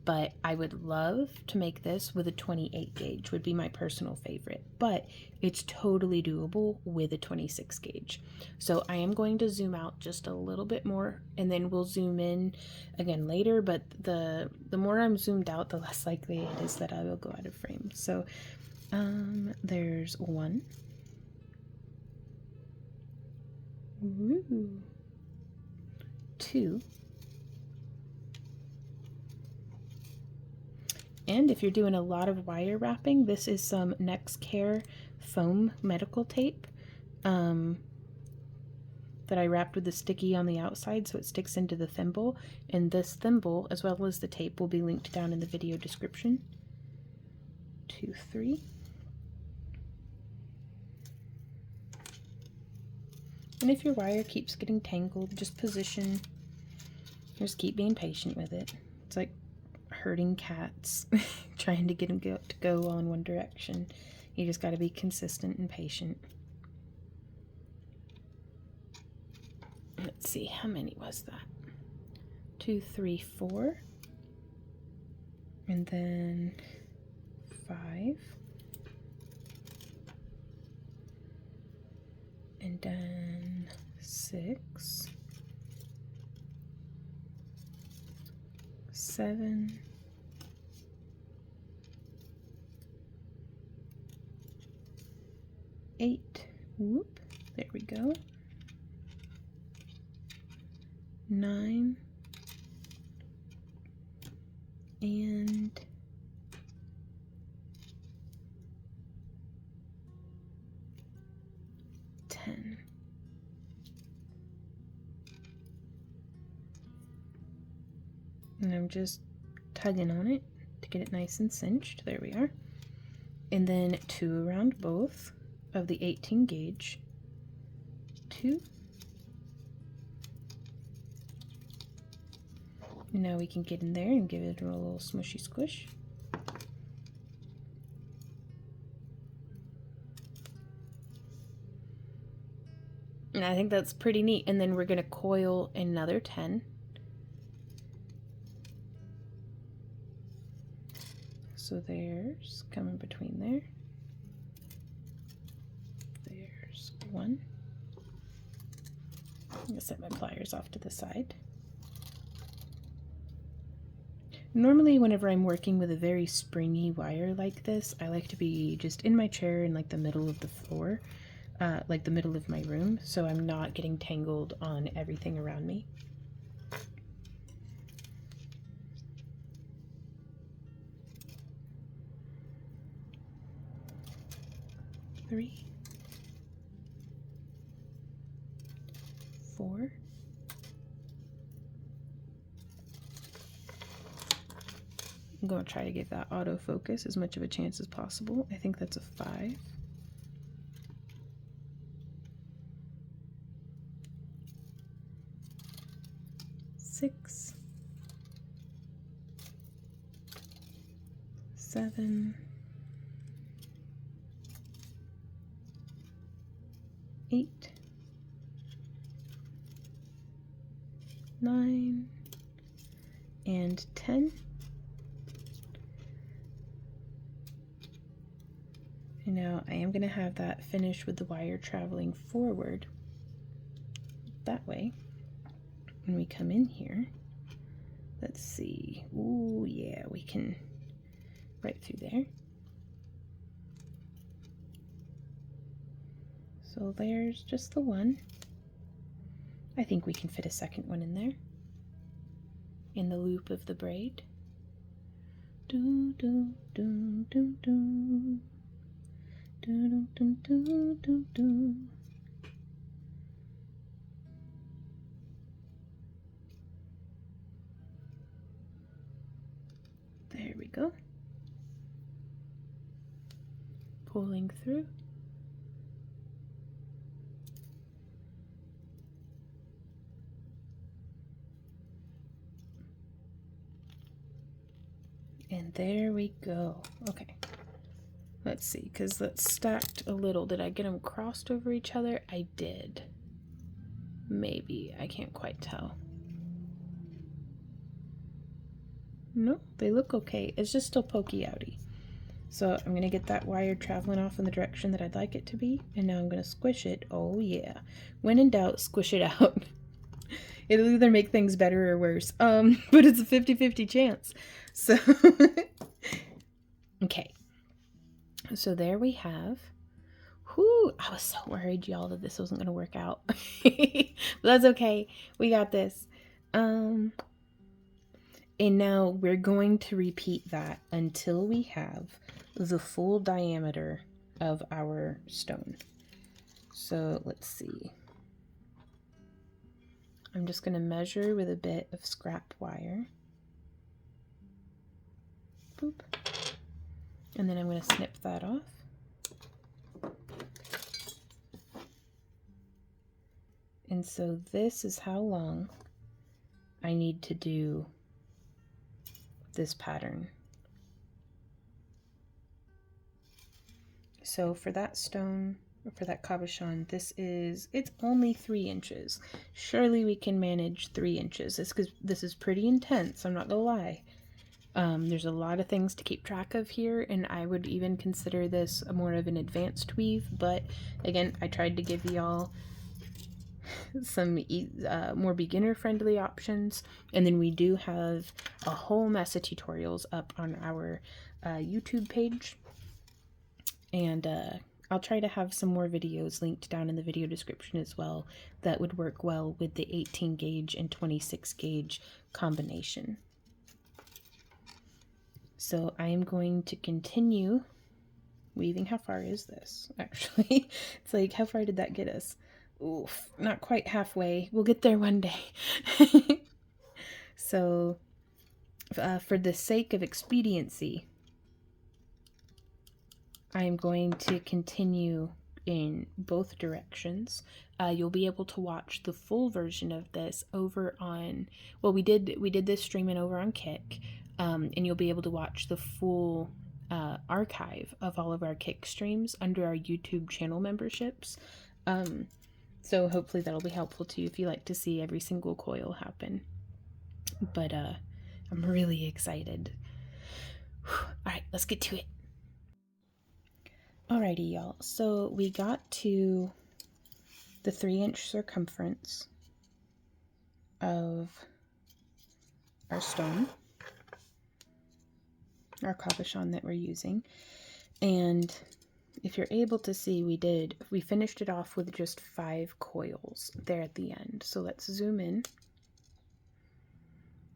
but I would love to make this with a 28 gauge, would be my personal favorite, but it's totally doable with a 26 gauge. So I am going to zoom out just a little bit more, and then we'll zoom in again later, but the more I'm zoomed out, the less likely it is that I will go out of frame. So there's 1. Ooh. 2. And if you're doing a lot of wire wrapping, this is some Next Care foam medical tape that I wrapped with the sticky on the outside so it sticks into the thimble. And this thimble, as well as the tape, will be linked down in the video description. 2, 3. And if your wire keeps getting tangled, just position. Just keep being patient with it. It's like herding cats, trying to get them to go all in one direction. You just got to be consistent and patient. Let's see, how many was that? 2, 3, 4. And then 5. And then 6. 7. 8. Whoop, there we go. 9. And 10. And I'm just tugging on it to get it nice and cinched. There we are. And then 2 around both of the 18 gauge. 2. And now we can get in there and give it a little smushy squish. And I think that's pretty neat. And then we're going to coil another 10. So there's coming between there. There's 1. I'm going to set my pliers off to the side. Normally, whenever I'm working with a very springy wire like this, I like to be just in my chair in like the middle of the floor, like the middle of my room, so I'm not getting tangled on everything around me. Three, 4. I'm going to try to give that autofocus as much of a chance as possible. I think that's a 5. 6. 7. 8. 9. And 10. And now I am going to have that finish with the wire traveling forward that way. When we come in here, let's see. Ooh, yeah, we can right through there. So there's just the one. I think we can fit a second one in there, in the loop of the braid. Do, do, do, do, do. Do, do, do, do, do, do. There we go. Pulling through. And there we go. Okay. Let's see, because that's stacked a little. Did I get them crossed over each other? I did. Maybe. I can't quite tell. No, they look okay. It's just still pokey outy. So I'm going to get that wire traveling off in the direction that I'd like it to be. And now I'm going to squish it. Oh yeah. When in doubt, squish it out. It'll either make things better or worse. But it's a 50-50 chance. So, okay. So there we have. Whew, I was so worried, y'all, that this wasn't going to work out. But that's okay. We got this. And now we're going to repeat that until we have the full diameter of our stone. So let's see. I'm just going to measure with a bit of scrap wire. Boop. And then I'm going to snip that off. And so this is how long I need to do this pattern. So for that stone, or for that cabochon, it's only 3 inches. Surely we can manage 3 inches. This is pretty intense, I'm not gonna lie. There's a lot of things to keep track of here, and I would even consider this more of an advanced weave, but again, I tried to give y'all some more beginner-friendly options, and then we do have a whole mess of tutorials up on our YouTube page, and I'll try to have some more videos linked down in the video description as well that would work well with the 18 gauge and 26 gauge combination. So I am going to continue weaving. How far is this, actually? It's like, how far did that get us? Oof, not quite halfway. We'll get there one day. So for the sake of expediency, I'm going to continue in both directions. You'll be able to watch the full version of this over on, well, we did this streaming over on Kick, and you'll be able to watch the full archive of all of our Kick streams under our YouTube channel memberships. So hopefully that'll be helpful to you if you like to see every single coil happen. But I'm really excited. Alright, let's get to it. Alrighty, y'all. So we got to the 3-inch circumference of our stone, our cabochon that we're using. And if you're able to see, we finished it off with just 5 coils there at the end. So let's zoom in.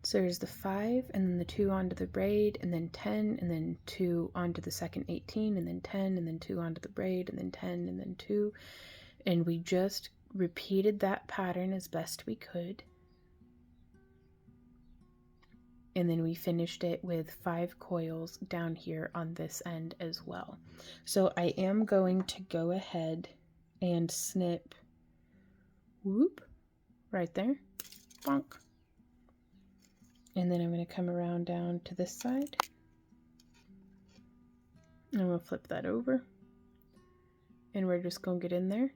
So there's the 5, and then the 2 onto the braid, and then 10, and then 2 onto the second 18, and then 10, and then 2 onto the braid, and then 10, and then 2. And we just repeated that pattern as best we could. And then we finished it with 5 coils down here on this end as well. So I am going to go ahead and snip, whoop, right there, bonk. And then I'm going to come around down to this side. And we'll flip that over. And we're just going to get in there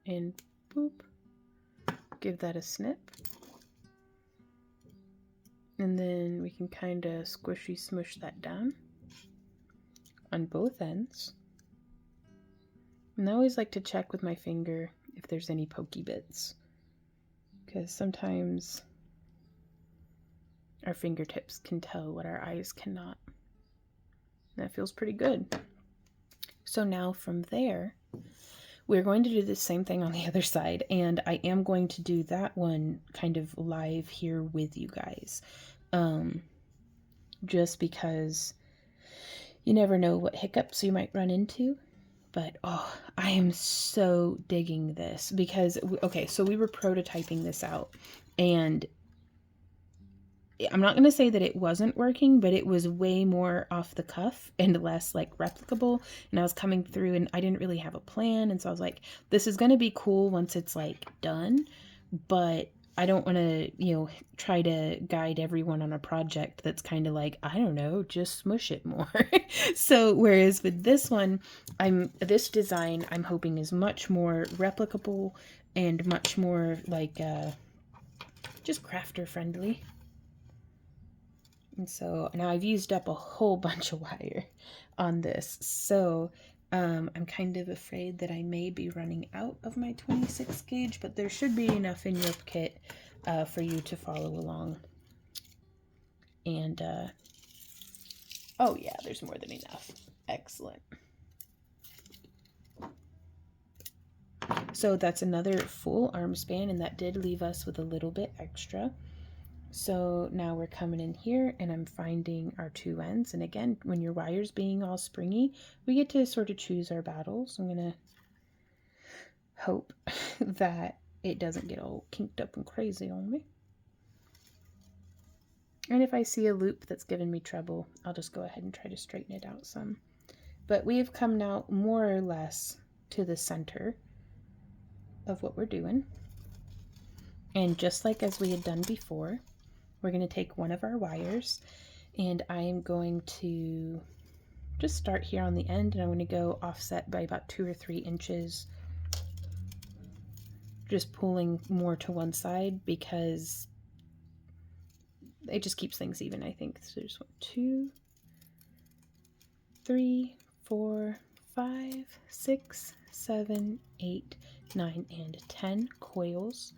and boop, give that a snip. And then we can kind of squishy smush that down on both ends. And I always like to check with my finger if there's any pokey bits, because sometimes our fingertips can tell what our eyes cannot. And that feels pretty good. So now from there, we're going to do the same thing on the other side, and I am going to do that one kind of live here with you guys. Just because you never know what hiccups you might run into. But oh, I am so digging this because, okay, so we were prototyping this out, and I'm not going to say that it wasn't working, but it was way more off the cuff and less like replicable. And I was coming through and I didn't really have a plan. And so I was like, this is going to be cool once it's like done, but I don't want to, try to guide everyone on a project that's kind of like, I don't know, just smush it more. So whereas with this one, this design, I'm hoping is much more replicable and much more like just crafter friendly. And so now I've used up a whole bunch of wire on this. So I'm kind of afraid that I may be running out of my 26 gauge, but there should be enough in your kit for you to follow along. And, oh yeah, there's more than enough. Excellent. So that's another full arm span, and that did leave us with a little bit extra. So now we're coming in here and I'm finding our two ends. And again, when your wire's being all springy, we get to sort of choose our battles. I'm gonna hope that it doesn't get all kinked up and crazy on me. And if I see a loop that's giving me trouble, I'll just go ahead and try to straighten it out some. But we have come now more or less to the center of what we're doing. And just like as we had done before, we're going to take one of our wires and I am going to just start here on the end, and I'm going to go offset by about 2 or 3 inches, just pulling more to one side because it just keeps things even, I think. So there's 1, 2, 3, 4, 5, 6, 7, 8, 9, and 10 coils,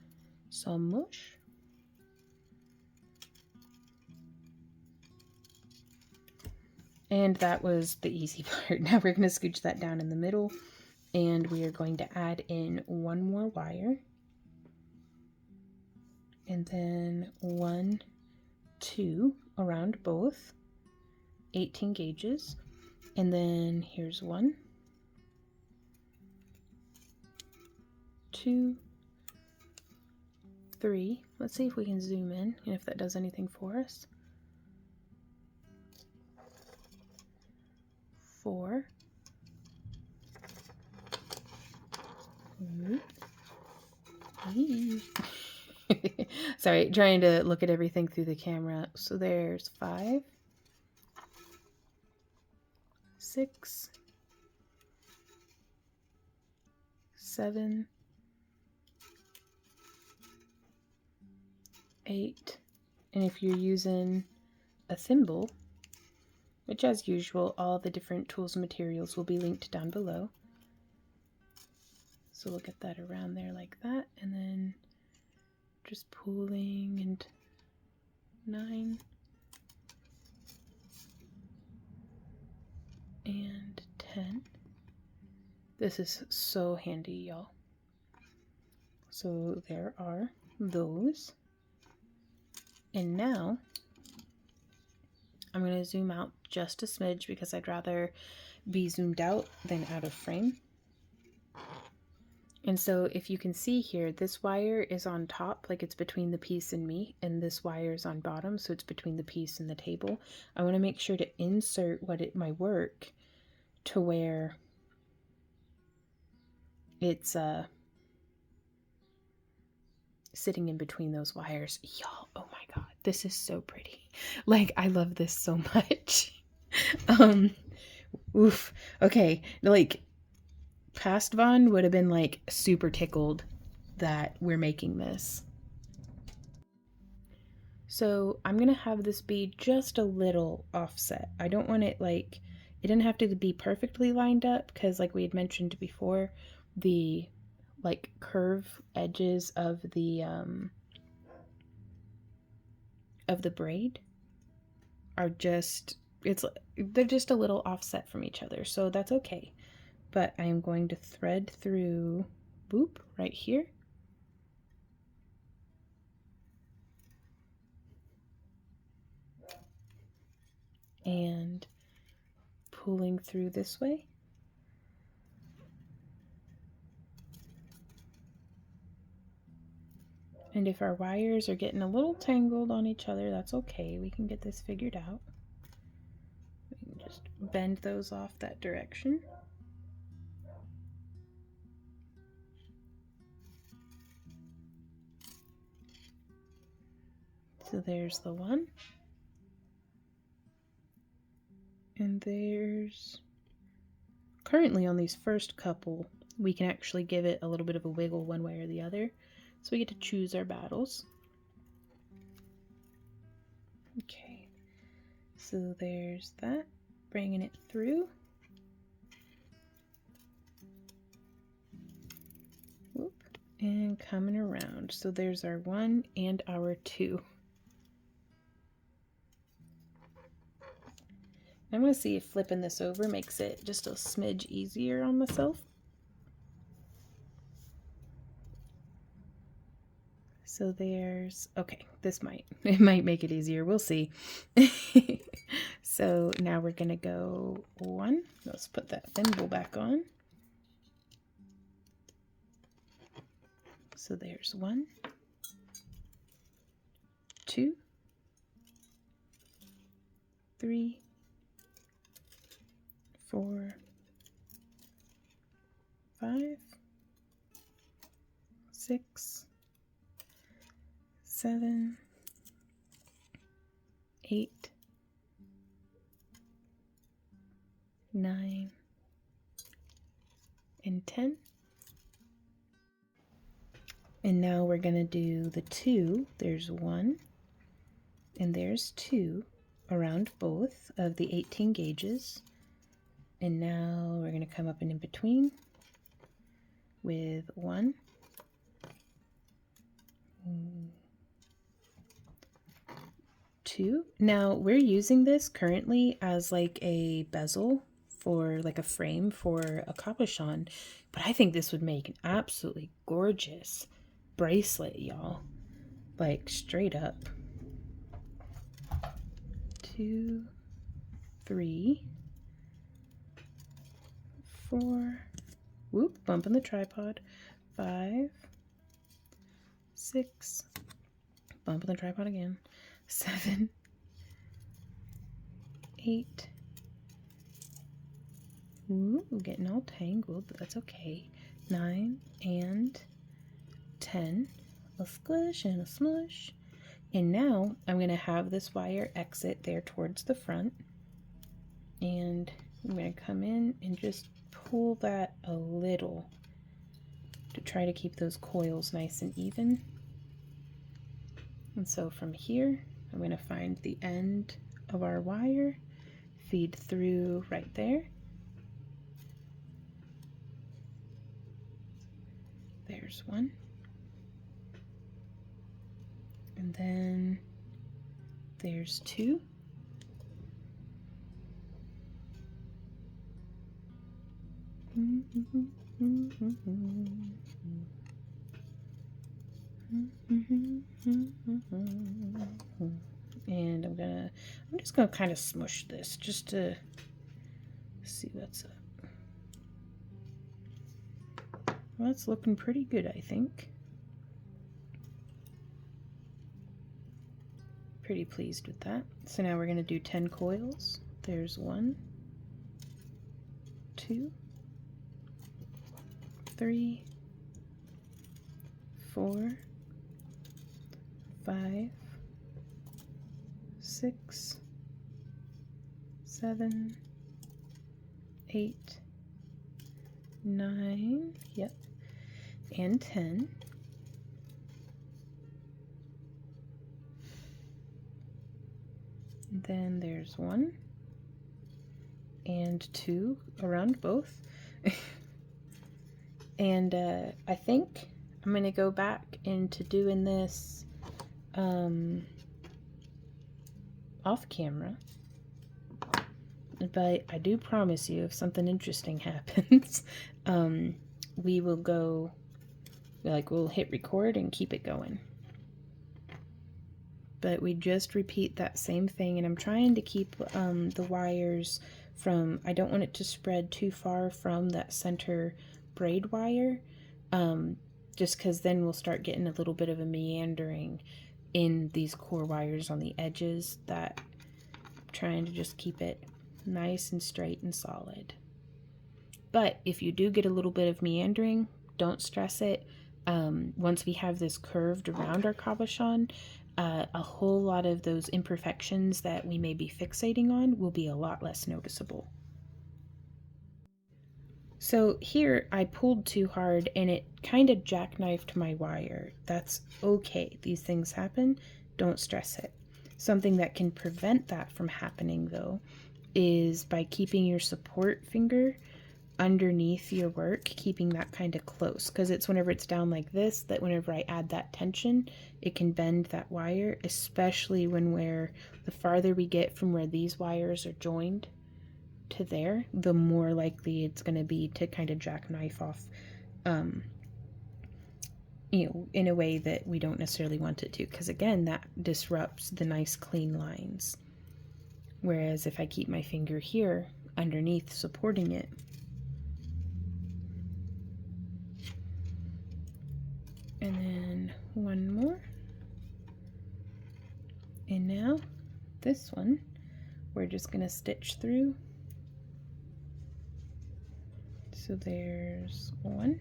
some mush. And that was the easy part. Now we're going to scooch that down in the middle, and we are going to add in one more wire, and then 1, 2 around both, 18 gauges, and then here's 1, 2, 3. Let's see if we can zoom in and if that does anything for us. 4. Sorry, trying to look at everything through the camera. So there's 5, 6, 7, 8, and if you're using a thimble, which as usual, all the different tools and materials will be linked down below. So we'll get that around there like that, and then just pulling, and 9 and 10. This is so handy, y'all. So there are those. And now I'm going to zoom out just a smidge because I'd rather be zoomed out than out of frame. And so if you can see here, this wire is on top, like it's between the piece and me, and this wire is on bottom, so it's between the piece and the table. I want to make sure to insert my work to where it's sitting in between those wires. Y'all, oh my god, this is so pretty. Like, I love this so much. Oof. Okay, like, past Vaughn would have been like super tickled that we're making this. So I'm gonna have this be just a little offset. I don't want it like, it didn't have to be perfectly lined up because like we had mentioned before, the like curve edges of the braid are just, they're just a little offset from each other, so that's okay. But I am going to thread through, boop, right here. And pulling through this way. And if our wires are getting a little tangled on each other, that's okay. We can get this figured out. We can just bend those off that direction. So there's the one. And there's, currently on these first couple, we can actually give it a little bit of a wiggle one way or the other. So we get to choose our battles. Okay, so there's that, bringing it through. Whoop, and coming around. So there's our 1 and our 2. I'm going to see if flipping this over makes it just a smidge easier on myself. So there's, okay, it might make it easier. We'll see. So now we're going to go 1. Let's put that thimble back on. So there's 1, 2, 3, 4, 5, 6, 7, 8, 9, and 10. And now we're going to do the 2. There's 1 and there's 2 around both of the 18 gauges. And now we're going to come up and in between with 1, 2. Now we're using this currently as like a bezel for like a frame for a cabochon, but I think this would make an absolutely gorgeous bracelet, y'all. Like straight up. 2, 3, 4, whoop, bumping the tripod, 5, 6, bumping the tripod again, 7, 8, ooh, getting all tangled, but that's okay, 9, and 10, a squish and a smush. And now I'm going to have this wire exit there towards the front, and I'm going to come in and just pull that a little to try to keep those coils nice and even. And so from here, I'm going to find the end of our wire, feed through right there. There's 1. And then there's 2. And I'm just gonna kind of smush this just to see what's up. Well, it's looking pretty good, I think. Pretty pleased with that. So now we're gonna do 10 coils. There's 1, 2, 3, 4, 5, 6, 7, 8, 9, yep, and 10. And then there's 1 and 2 around both. And I think I'm going to go back into doing this off camera. But I do promise you, if something interesting happens, we will go, like, we'll hit record and keep it going. But we just repeat that same thing, and I'm trying to keep the wires from, I don't want it to spread too far from that center braid wire, just because then we'll start getting a little bit of a meandering in these core wires on the edges, that I'm trying to just keep it nice and straight and solid. But if you do get a little bit of meandering, don't stress it. Once we have this curved around our cabochon, a whole lot of those imperfections that we may be fixating on will be a lot less noticeable. So here I pulled too hard and it kind of jackknifed my wire. That's okay. These things happen. Don't stress it. Something that can prevent that from happening, though, is by keeping your support finger underneath your work, keeping that kind of close, because it's whenever it's down like this that whenever I add that tension, it can bend that wire, especially where the farther we get from where these wires are joined to there, the more likely it's going to be to kind of jackknife off you know, in a way that we don't necessarily want it to, because again, that disrupts the nice clean lines. Whereas if I keep my finger here underneath supporting it, and then one more, and now this one we're just going to stitch through. So there's one,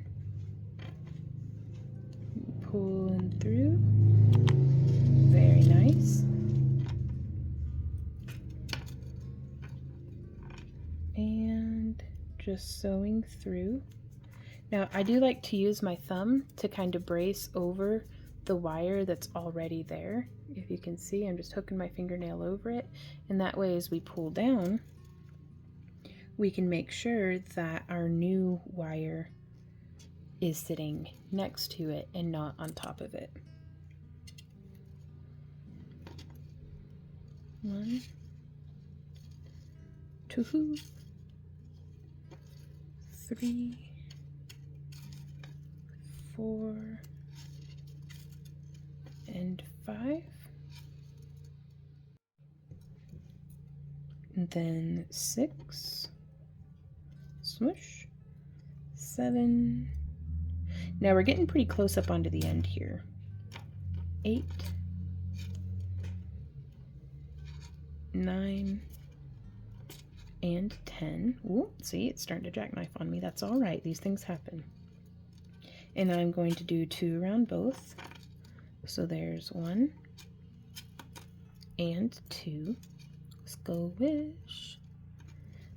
pulling through, very nice, and just sewing through. Now I do like to use my thumb to kind of brace over the wire that's already there. If you can see, I'm just hooking my fingernail over it, and that way as we pull down, we can make sure that our new wire is sitting next to it and not on top of it. 1, 2, 3, 4, and 5. And then 6, swoosh, 7. Now we're getting pretty close up onto the end here. 8, 9, and 10. Ooh, see, it's starting to jackknife on me. That's all right. These things happen. And I'm going to do 2 around both. So there's 1 and 2. Let's go wish.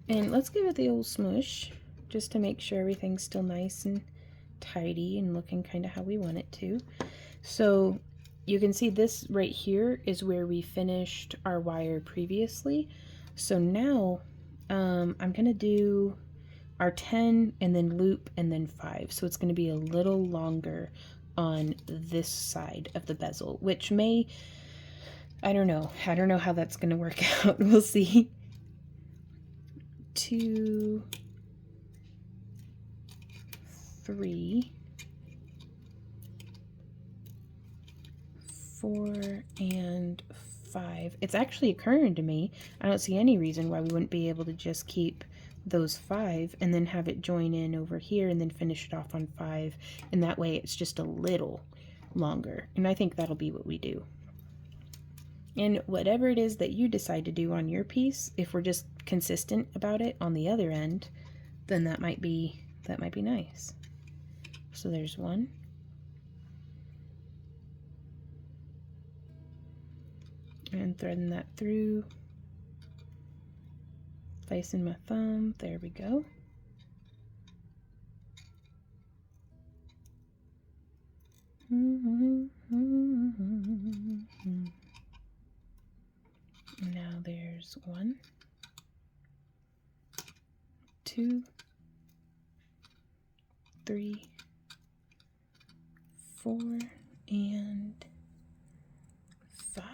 And let's give it the old smush just to make sure everything's still nice and tidy and looking kind of how we want it to. So you can see this right here is where we finished our wire previously. So now I'm gonna do our 10 and then loop and then 5. So it's gonna be a little longer on this side of the bezel, which may, I don't know how that's gonna work out. We'll see. 2, 3, 4, and 5. It's actually occurring to me, I don't see any reason why we wouldn't be able to just keep those 5 and then have it join in over here and then finish it off on 5, and that way it's just a little longer. And I think that'll be what we do. And whatever it is that you decide to do on your piece, if we're just consistent about it on the other end, then that might be nice. So there's 1. And threading that through, placing my thumb, there we go. Now there's 1, 2, 3, 4, and 5.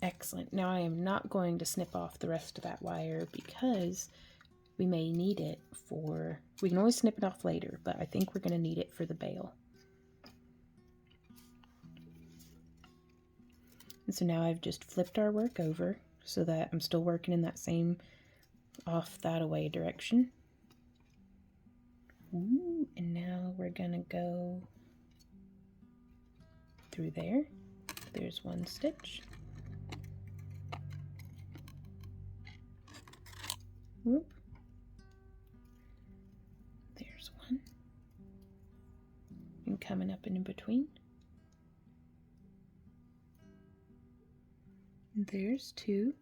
Excellent. Now I am not going to snip off the rest of that wire because we may need it for, we can always snip it off later, but I think we're going to need it for the bail. And so now I've just flipped our work over so that I'm still working in that same off that away direction. Ooh, and now we're gonna go through there. There's 1 stitch. Whoop. There's 1. And coming up and in between. There's 2.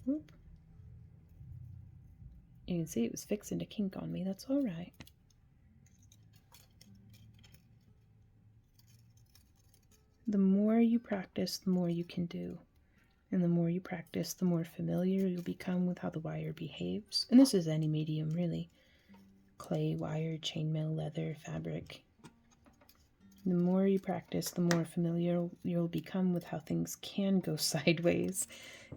Whoop. You can see it was fixing to kink on me. That's all right. The more you practice, the more you can do. And the more you practice, the more familiar you'll become with how the wire behaves. And this is any medium, really. Clay, wire, chainmail, leather, fabric. The more you practice, the more familiar you'll become with how things can go sideways.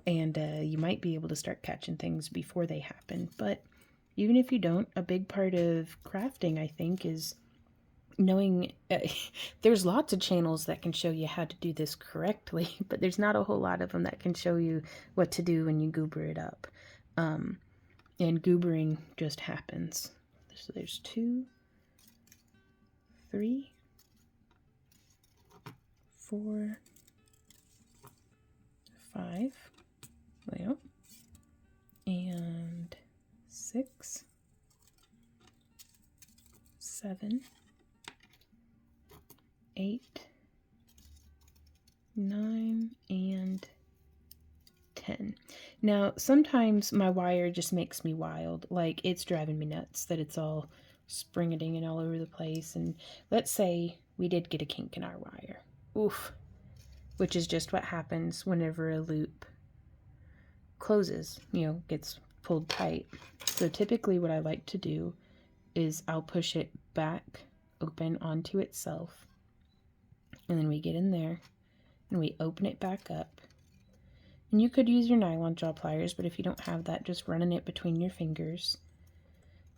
And you might be able to start catching things before they happen. But even if you don't, a big part of crafting, I think, is knowing there's lots of channels that can show you how to do this correctly, but there's not a whole lot of them that can show you what to do when you goober it up. And goobering just happens. So there's 2, 3, 4, 5, well, and 6, 7, 8, 9, and 10. Now, sometimes my wire just makes me wild. Like, it's driving me nuts that it's all spring-a-dinging all over the place. And let's say we did get a kink in our wire. Oof. Which is just what happens whenever a loop closes, gets pulled tight. So typically what I like to do is I'll push it back open onto itself. And then we get in there and we open it back up. And you could use your nylon jaw pliers, but if you don't have that, just running it between your fingers.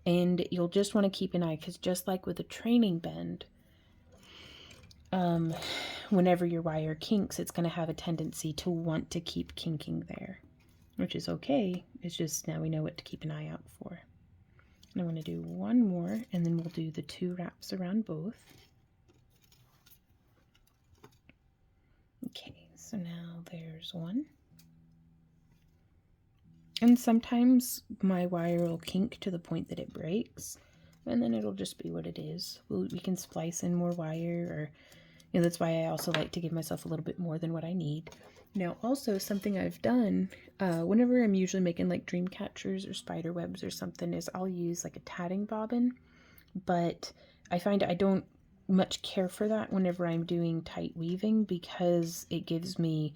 And you'll just want to keep an eye, because just like with a training bend, whenever your wire kinks, it's going to have a tendency to want to keep kinking there, which is okay. It's just now we know what to keep an eye out for. And I'm going to do one more, and then we'll do the 2 wraps around both. Okay, so now there's 1. And sometimes my wire will kink to the point that it breaks, and then it'll just be what it is. We can splice in more wire, or that's why I also like to give myself a little bit more than what I need. Now, also something I've done, whenever I'm usually making like dream catchers or spider webs or something, is I'll use like a tatting bobbin, but I find I don't much care for that whenever I'm doing tight weaving, because it gives me,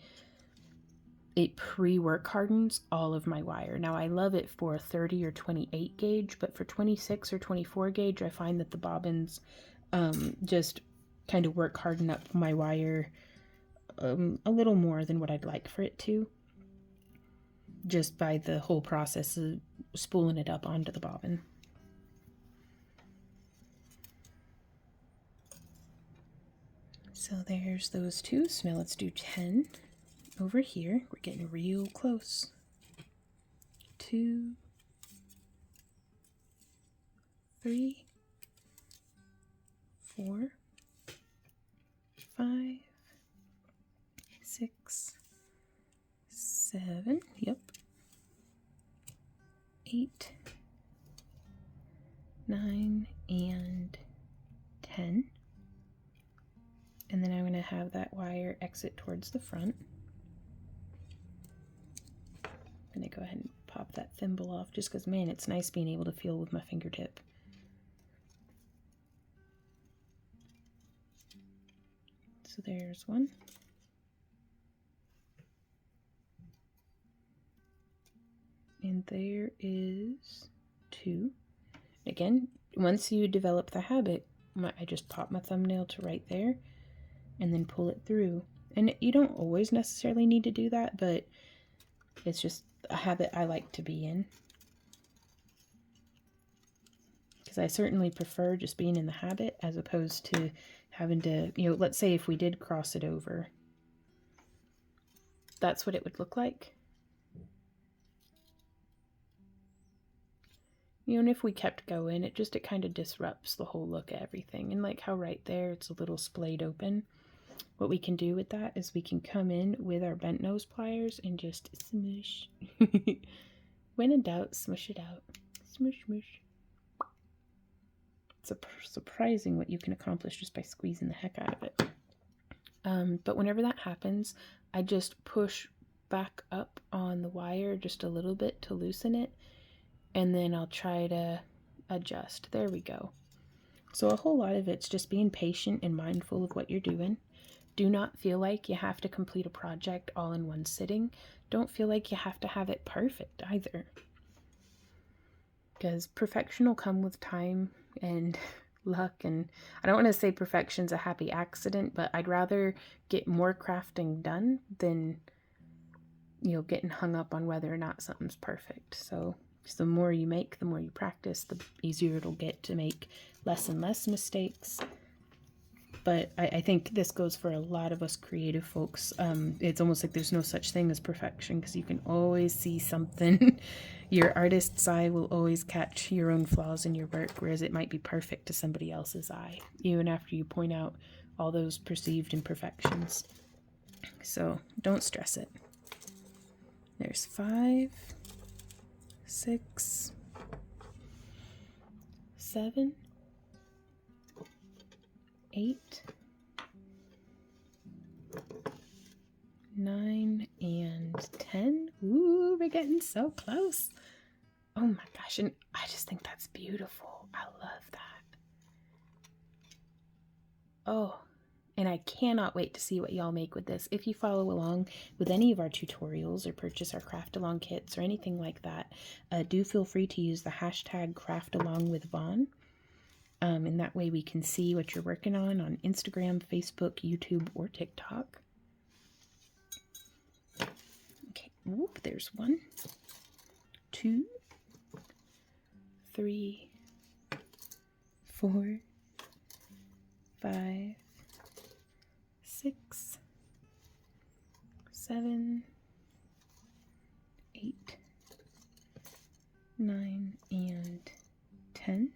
it pre-work hardens all of my wire. Now I love it for 30 or 28 gauge, but for 26 or 24 gauge, I find that the bobbins just kind of work harden up my wire a little more than what I'd like for it to, just by the whole process of spooling it up onto the bobbin. So there's those 2. So now let's do 10 over here. We're getting real close. 2, 3, 4, 5, 6, 7, yep, 8, 9, and 10. And then I'm going to have that wire exit towards the front. I'm going to go ahead and pop that thimble off, just because, man, it's nice being able to feel with my fingertip. So there's 1. And there is 2. Again, once you develop the habit, I just pop my thumbnail to right there and then pull it through. And you don't always necessarily need to do that, but it's just a habit I like to be in. Because I certainly prefer just being in the habit as opposed to having to, let's say if we did cross it over, that's what it would look like. And if we kept going, it kind of disrupts the whole look of everything. And like how right there, it's a little splayed open. What we can do with that is we can come in with our bent nose pliers and just smush. When in doubt, smush it out. Smush, smush. It's surprising what you can accomplish just by squeezing the heck out of it. But whenever that happens, I just push back up on the wire just a little bit to loosen it. And then I'll try to adjust. There we go. So a whole lot of it's just being patient and mindful of what you're doing. Do not feel like you have to complete a project all in one sitting. Don't feel like you have to have it perfect either. Because perfection will come with time and luck. And I don't want to say perfection's a happy accident, but I'd rather get more crafting done than, getting hung up on whether or not something's perfect. So So the more you make, the more you practice, the easier it'll get to make less and less mistakes. But I think this goes for a lot of us creative folks. It's almost like there's no such thing as perfection, because you can always see something. Your artist's eye will always catch your own flaws in your work, whereas it might be perfect to somebody else's eye, even after you point out all those perceived imperfections. So don't stress it. There's 5, 6, 7, 8, 9, and 10. Ooh, we're getting so close. Oh my gosh, and I just think that's beautiful. I love that. Oh, and I cannot wait to see what y'all make with this. If you follow along with any of our tutorials or purchase our craft along kits or anything like that, do feel free to use the hashtag craftalongwithvon. And that way we can see what you're working on Instagram, Facebook, YouTube, or TikTok. Okay, whoop, there's 1, 2, 3, 4, 5, 6, 7, 8, 9, and 10.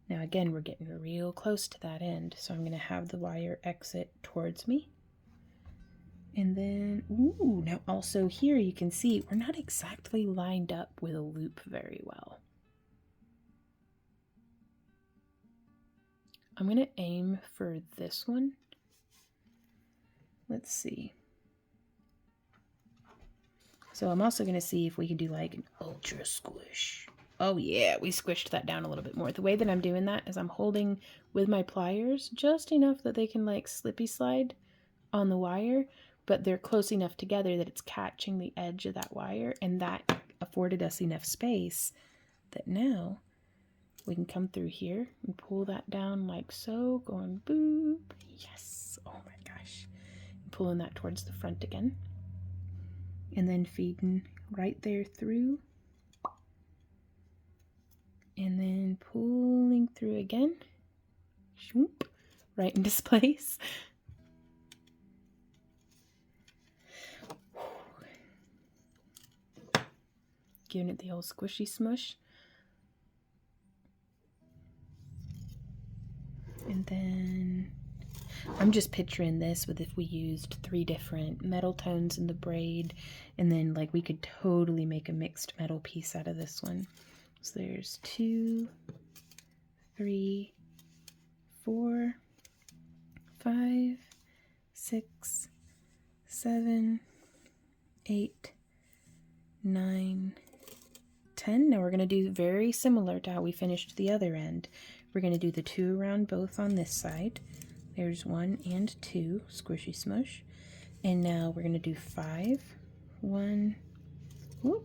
Now again, we're getting real close to that end, so I'm going to have the wire exit towards me. And then, ooh, now also here you can see we're not exactly lined up with a loop very well. I'm going to aim for this one. Let's see. So I'm also going to see if we can do like an ultra squish. Oh yeah, we squished that down a little bit more. The way that I'm doing that is I'm holding with my pliers just enough that they can like slippy slide on the wire, but they're close enough together that it's catching the edge of that wire, and that afforded us enough space that now we can come through here and pull that down like so, going boop. Yes, oh my gosh. And pulling that towards the front again. And then feeding right there through. And then pulling through again, shoop, right into place. Giving it the old squishy smush. And then I'm just picturing this with if we used 3 different metal tones in the braid, and then like we could totally make a mixed metal piece out of this one. So there's 2, 3, 4, 5, 6, 7, 8, 9, 10. Now we're going to do very similar to how we finished the other end. We're going to do the 2 around both on this side. There's 1 and 2, squishy smush. And now we're going to do 5, 1, whoop.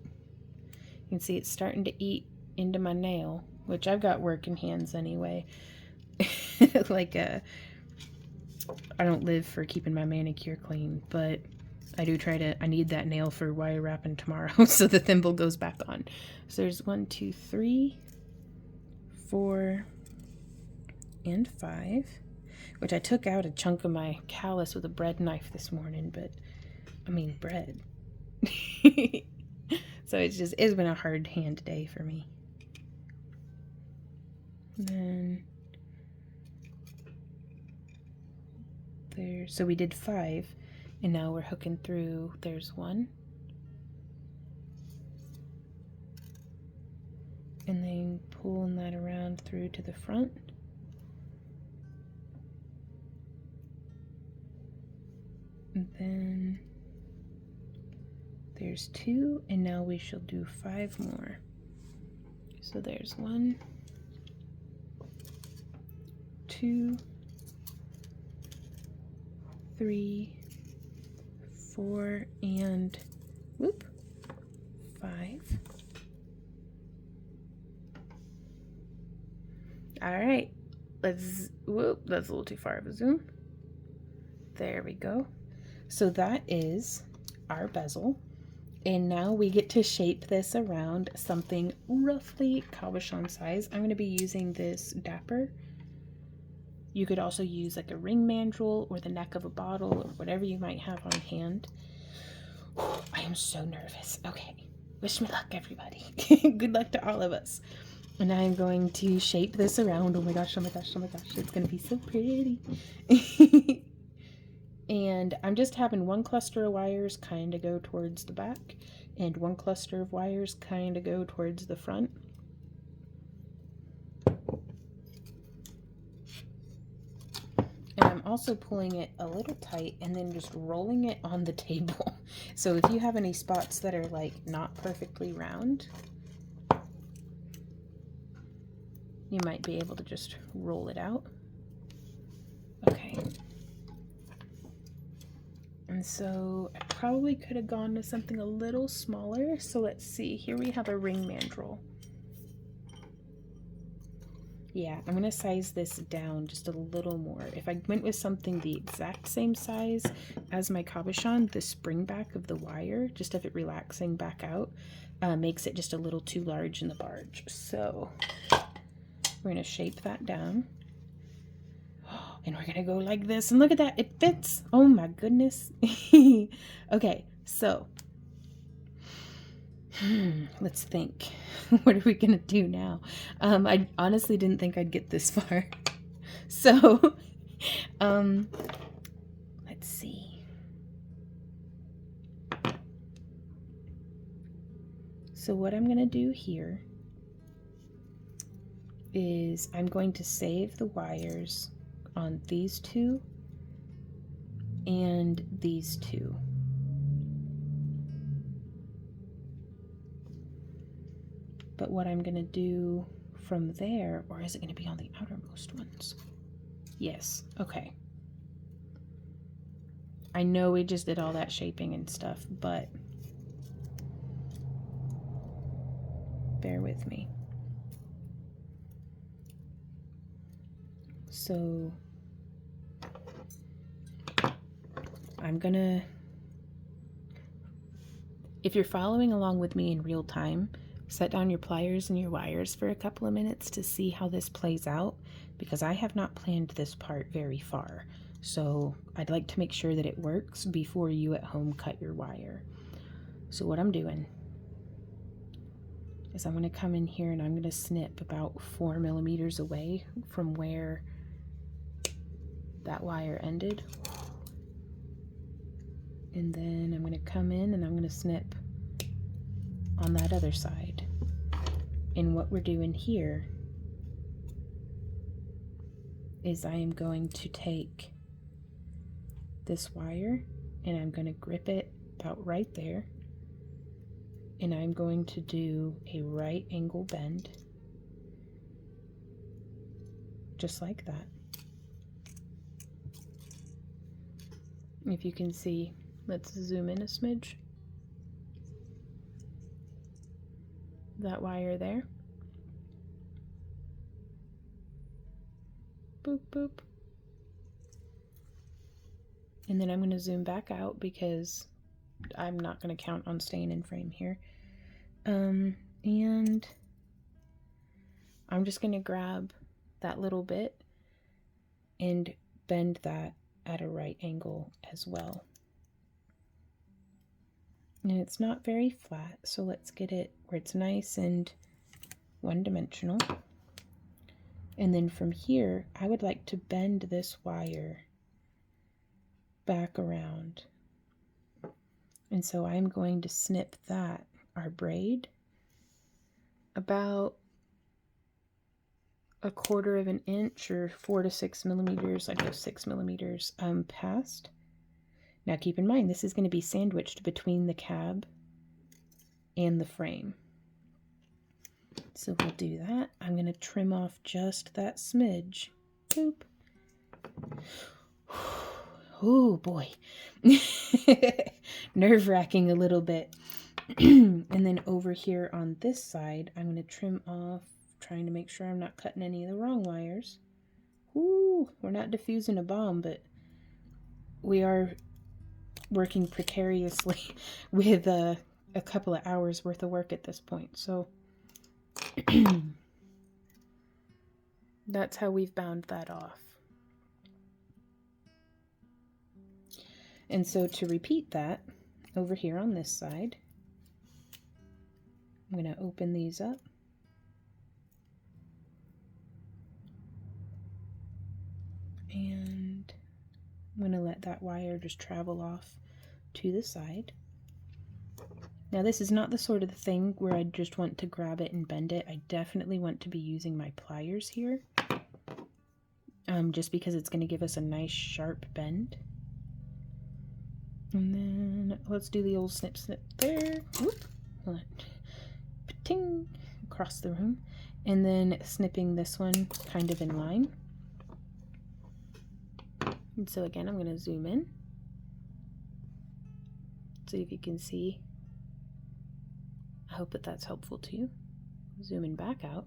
You can see it's starting to eat into my nail, which I've got working hands anyway. Like I don't live for keeping my manicure clean, but I do try to, I need that nail for wire wrapping tomorrow so the thimble goes back on. So there's 1, 2, 3, 4, and 5, which I took out a chunk of my callus with a bread knife this morning, but I mean bread. So it's been a hard hand day for me. And then there, so we did 5, and now we're hooking through. There's 1, and then pulling that around through to the front. And then there's 2, and now we shall do 5 more. So there's 1, 2, 3, 4, and whoop, 5. All right, let's, whoop, that's a little too far of a zoom. There we go. So that is our bezel. And now we get to shape this around something roughly cabochon size. I'm going to be using this dapper. You could also use like a ring mandrel or the neck of a bottle or whatever you might have on hand. I am so nervous. Okay, wish me luck, everybody. Good luck to all of us. And I'm going to shape this around. Oh my gosh, oh my gosh, oh my gosh. It's going to be so pretty. And I'm just having one cluster of wires kind of go towards the back and one cluster of wires kind of go towards the front. And I'm also pulling it a little tight and then just rolling it on the table. So if you have any spots that are like not perfectly round, you might be able to just roll it out. Okay. And so I probably could have gone to something a little smaller. So let's see, here we have a ring mandrel. Yeah, I'm going to size this down just a little more. If I went with something the exact same size as my cabochon, the spring back of the wire, just of it relaxing back out, makes it just a little too large in the barge. So we're going to shape that down. And we're going to go like this. And look at that, it fits. Oh my goodness. Okay, so let's think. What are we gonna do now? I honestly didn't think I'd get this far. So, let's see. So what I'm gonna do here is I'm going to save the wires on these two and these two. But what I'm gonna do from there, or is it gonna be on the outermost ones? Yes, okay. I know we just did all that shaping and stuff, but bear with me. So I'm gonna, if you're following along with me in real time, set down your pliers and your wires for a couple of minutes to see how this plays out, because I have not planned this part very far. So I'd like to make sure that it works before you at home cut your wire. So what I'm doing is I'm going to come in here and I'm going to snip about 4 millimeters away from where that wire ended. And then I'm going to come in and I'm going to snip on that other side. And what we're doing here is I am going to take this wire and I'm going to grip it about right there, and I'm going to do a right angle bend just like that. If you can see, let's zoom in a smidge. That wire there. Boop, boop. And then I'm going to zoom back out because I'm not going to count on staying in frame here. And I'm just going to grab that little bit and bend that at a right angle as well. And it's not very flat, so let's get it where it's nice and one-dimensional. And then from here, I would like to bend this wire back around. And so I'm going to snip that, our braid, about 1/4 of an inch or 4 to 6 millimeters, I'd go 6 millimeters past. Now keep in mind, this is going to be sandwiched between the cab and the frame. So we'll do that. I'm going to trim off just that smidge. Boop. Oh boy. Nerve-wracking a little bit. And then over here on this side, I'm going to trim off, trying to make sure I'm not cutting any of the wrong wires. Ooh, we're not diffusing a bomb, but we are working precariously with a couple of hours worth of work at this point. So that's how we've bound that off. And so to repeat that over here on this side, I'm going to open these up. And I'm going to let that wire just travel off to the side. Now this is not the sort of thing where I just want to grab it and bend it. I definitely want to be using my pliers here, just because it's going to give us a nice sharp bend. And then let's do the old snip snip there. Whoop. Ting, across the room. And then snipping this one kind of in line. And so again, I'm going to zoom in. See if you can see. I hope that that's helpful to you. Zooming back out.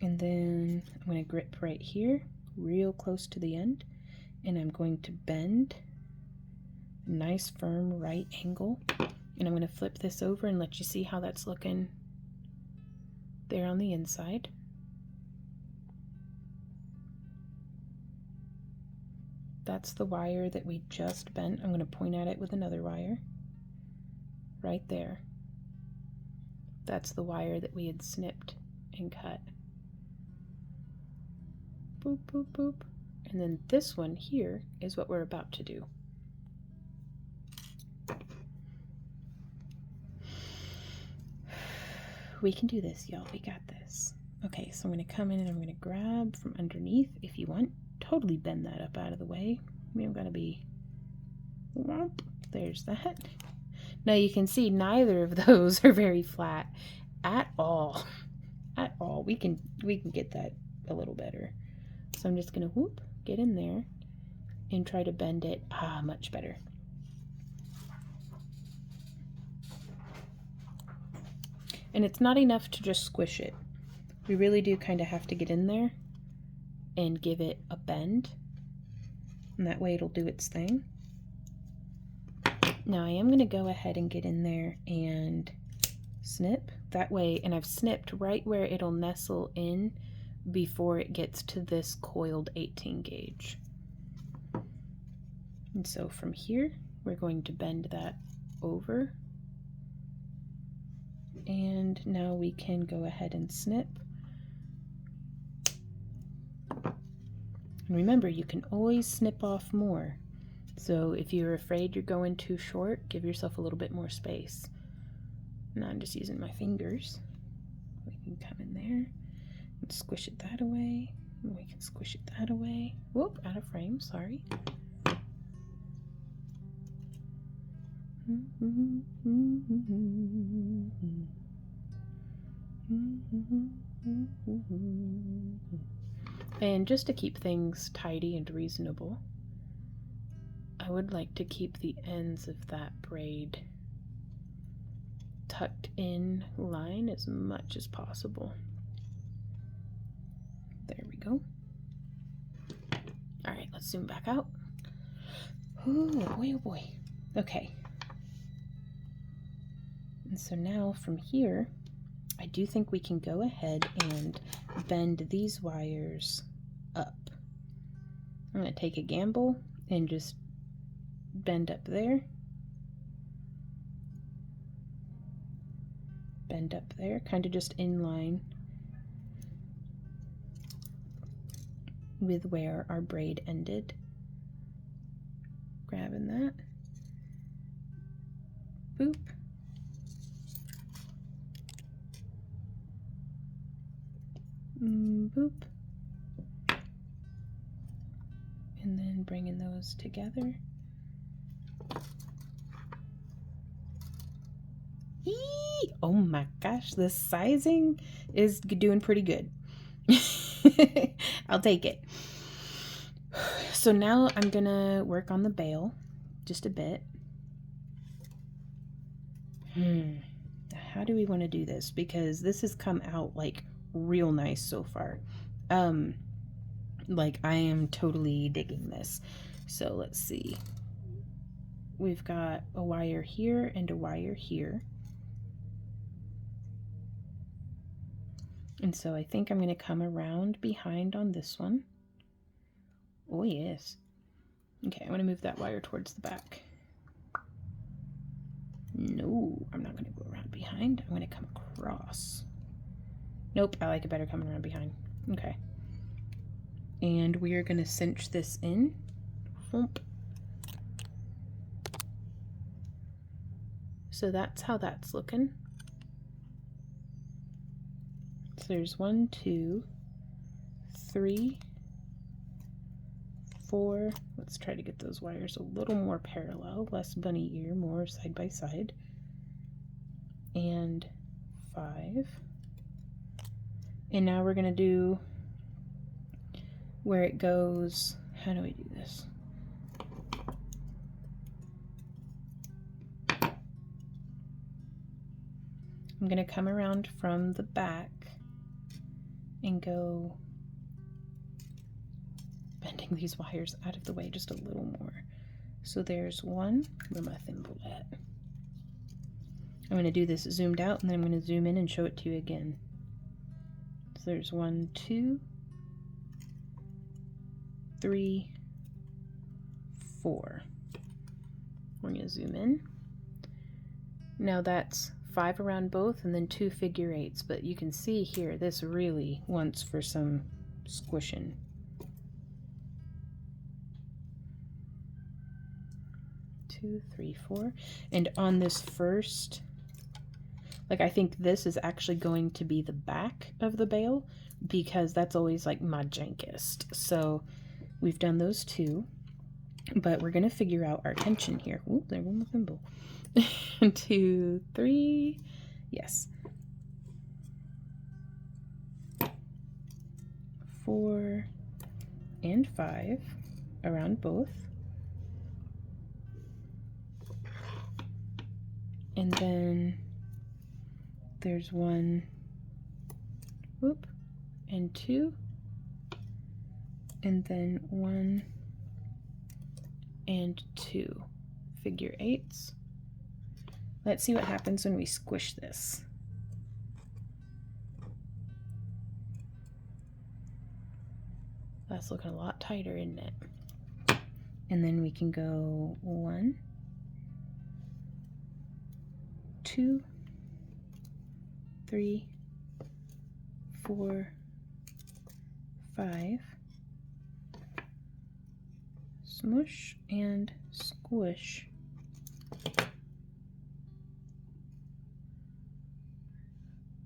And then I'm going to grip right here, real close to the end. And I'm going to bend a nice firm right angle. And I'm going to flip this over and let you see how that's looking there on the inside. That's the wire that we just bent. I'm going to point at it with another wire. Right there. That's the wire that we had snipped and cut. Boop, boop, boop. And then this one here is what we're about to do. We can do this, y'all. We got this. Okay, so I'm going to come in and I'm going to grab from underneath. If you want, totally bend that up out of the way. We don't got to be... There's that. Now you can see neither of those are very flat at all. At all. We can get that a little better. So I'm just going to whoop, get in there and try to bend it much better. And it's not enough to just squish it. We really do kind of have to get in there and give it a bend. And that way it'll do its thing. Now I am going to go ahead and get in there and snip. That way, and I've snipped right where it'll nestle in before it gets to this coiled 18 gauge. And so from here, we're going to bend that over. And now we can go ahead and snip. And remember, you can always snip off more. So if you're afraid you're going too short, give yourself a little bit more space. Now I'm just using my fingers. We can come in there and squish it that away. And we can squish it that away. Whoop, out of frame, sorry. And just to keep things tidy and reasonable, I would like to keep the ends of that braid tucked in line as much as possible. There we go. All right, let's zoom back out. Oh boy, oh boy. Okay. And so now from here, I do think we can go ahead and bend these wires up. I'm going to take a gamble and just bend up there. Bend up there, kind of just in line with where our braid ended. Grabbing that. Boop. Boop. And then bringing those together. Eee! Oh my gosh, the sizing is doing pretty good. I'll take it. So now I'm gonna work on the bail just a bit. How do we want to do this? Because this has come out like real nice so far. Like I am totally digging this. So let's see. we've got a wire here and a wire here. And so I think I'm going to come around behind on this one. Oh yes. Okay, I'm going to move that wire towards the back. No, I'm not going to go around behind. I'm going to come across. Nope, I like it better coming around behind. Okay. And we are going to cinch this in. Thump. So that's how that's looking. So there's 1, 2, 3, 4. Let's try to get those wires a little more parallel, less bunny ear, more side by side. And 5. And now we're going to do where it goes. How do we do this? I'm going to come around from the back and go bending these wires out of the way just a little more. So there's 1. Where my thimble at? I'm going to do this zoomed out, and then I'm going to zoom in and show it to you again. So there's 1, 2, 3, 4. We're going to zoom in. Now that's 5 around both and then 2 figure 8s, but you can see here this really wants for some squishing. Two, 3, 4. And on this first, like, I think this is actually going to be the back of the bail because that's always like my jankest. So we've done those 2, but we're going to figure out our tension here. Ooh, there went my thimble. 2, 3, yes. 4 and 5 around both. And then there's 1, whoop, and 2, and then 1 and 2 figure 8s. Let's see what happens when we squish this. That's looking a lot tighter, isn't it? And then we can go 1, 2, 3, 4, 5. Smush and squish.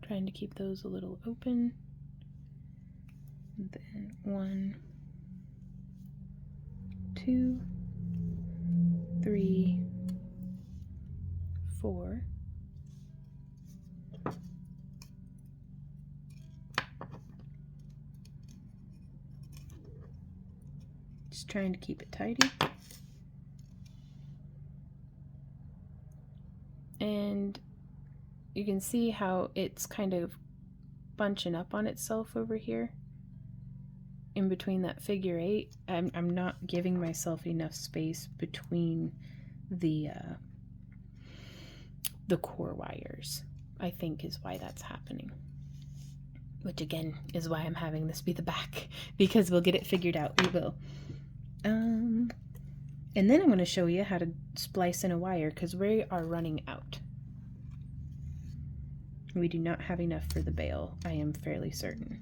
Trying to keep those a little open. And then 1, 2, 3, 4. Just trying to keep it tidy. And you can see how it's kind of bunching up on itself over here in between that figure 8. I'm not giving myself enough space between the core wires, I think, is why that's happening. Which again is why I'm having this be the back, because we'll get it figured out. We will. And then I'm going to show you how to splice in a wire because we are running out. We do not have enough for the bail, I am fairly certain.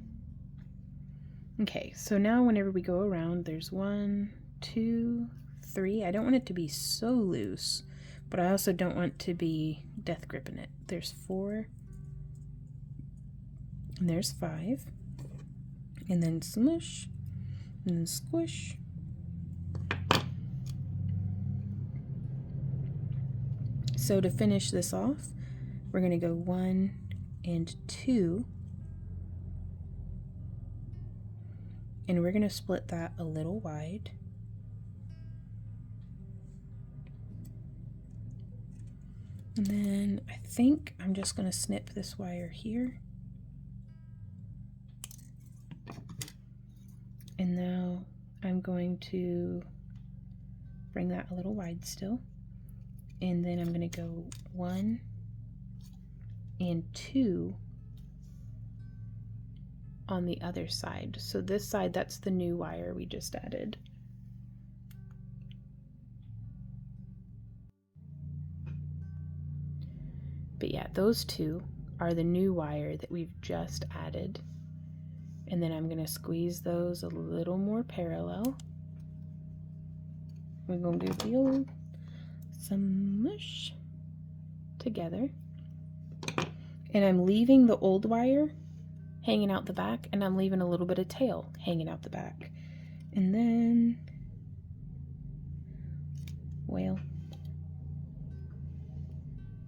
Okay, so now whenever we go around, there's 1, 2, 3. I don't want it to be so loose, but I also don't want to be death gripping it. There's 4, and there's 5, and then smush, and then squish. So to finish this off, we're going to go 1 and 2, and we're going to split that a little wide. And then I think I'm just going to snip this wire here. And now I'm going to bring that a little wide still. And then I'm going to go 1 and 2 on the other side. So this side, that's the new wire we just added. But yeah, those two are the new wire that we've just added. And then I'm going to squeeze those a little more parallel. We're going to do the old smush together. And I'm leaving the old wire hanging out the back, and I'm leaving a little bit of tail hanging out the back. And then, well,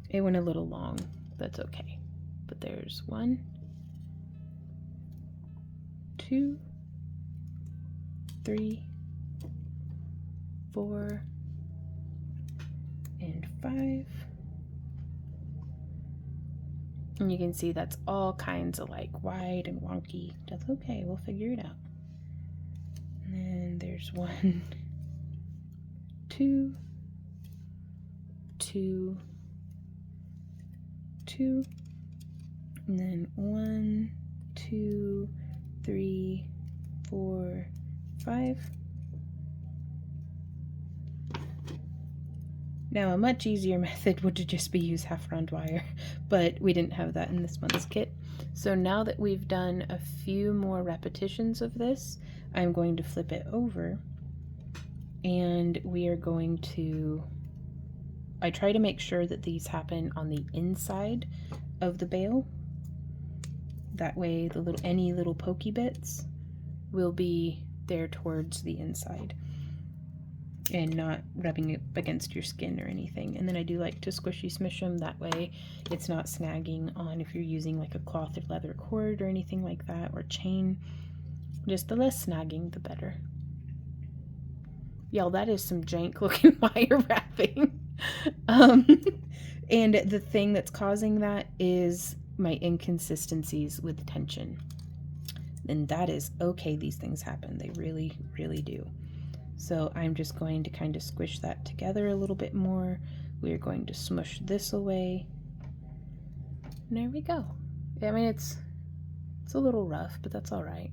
it went a little long. That's okay. But there's 1, 2, 3, 4, and 5. And you can see that's all kinds of like wide and wonky. That's okay, we'll figure it out. And then there's 1, 2, 2, 2, and then 1, 2, 3, 4, 5. Now, a much easier method would just be use half round wire, but we didn't have that in this one's kit. So now that we've done a few more repetitions of this, I'm going to flip it over, and we are going to, I try to make sure that these happen on the inside of the bail. That way the any little pokey bits will be there towards the inside and not rubbing it against your skin or anything. And then I do like to squishy smush them, that way it's not snagging on if you're using like a cloth or leather cord or anything like that, or chain. Just the less snagging, the better. Y'all, that is some jank looking wire wrapping. And the thing that's causing that is my inconsistencies with tension. And that is okay, these things happen. They really, really do. So I'm just going to kind of squish that together a little bit more. We are going to smush this away. And there we go. I mean, it's a little rough, but that's all right.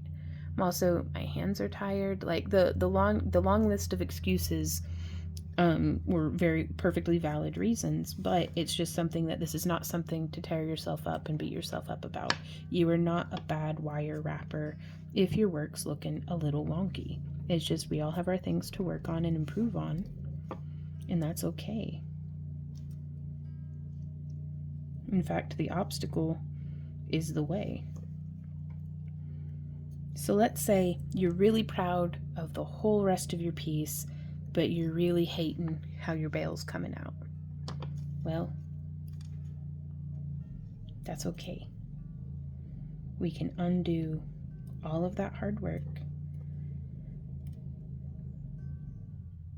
I'm also, my hands are tired. Like the long list of excuses were very perfectly valid reasons, but it's just something that this is not something to tear yourself up and beat yourself up about. You are not a bad wire wrapper if your work's looking a little wonky. It's just we all have our things to work on and improve on, and that's okay. In fact, the obstacle is the way. So let's say you're really proud of the whole rest of your piece, but you're really hating how your bail's coming out. Well, that's okay. We can undo all of that hard work,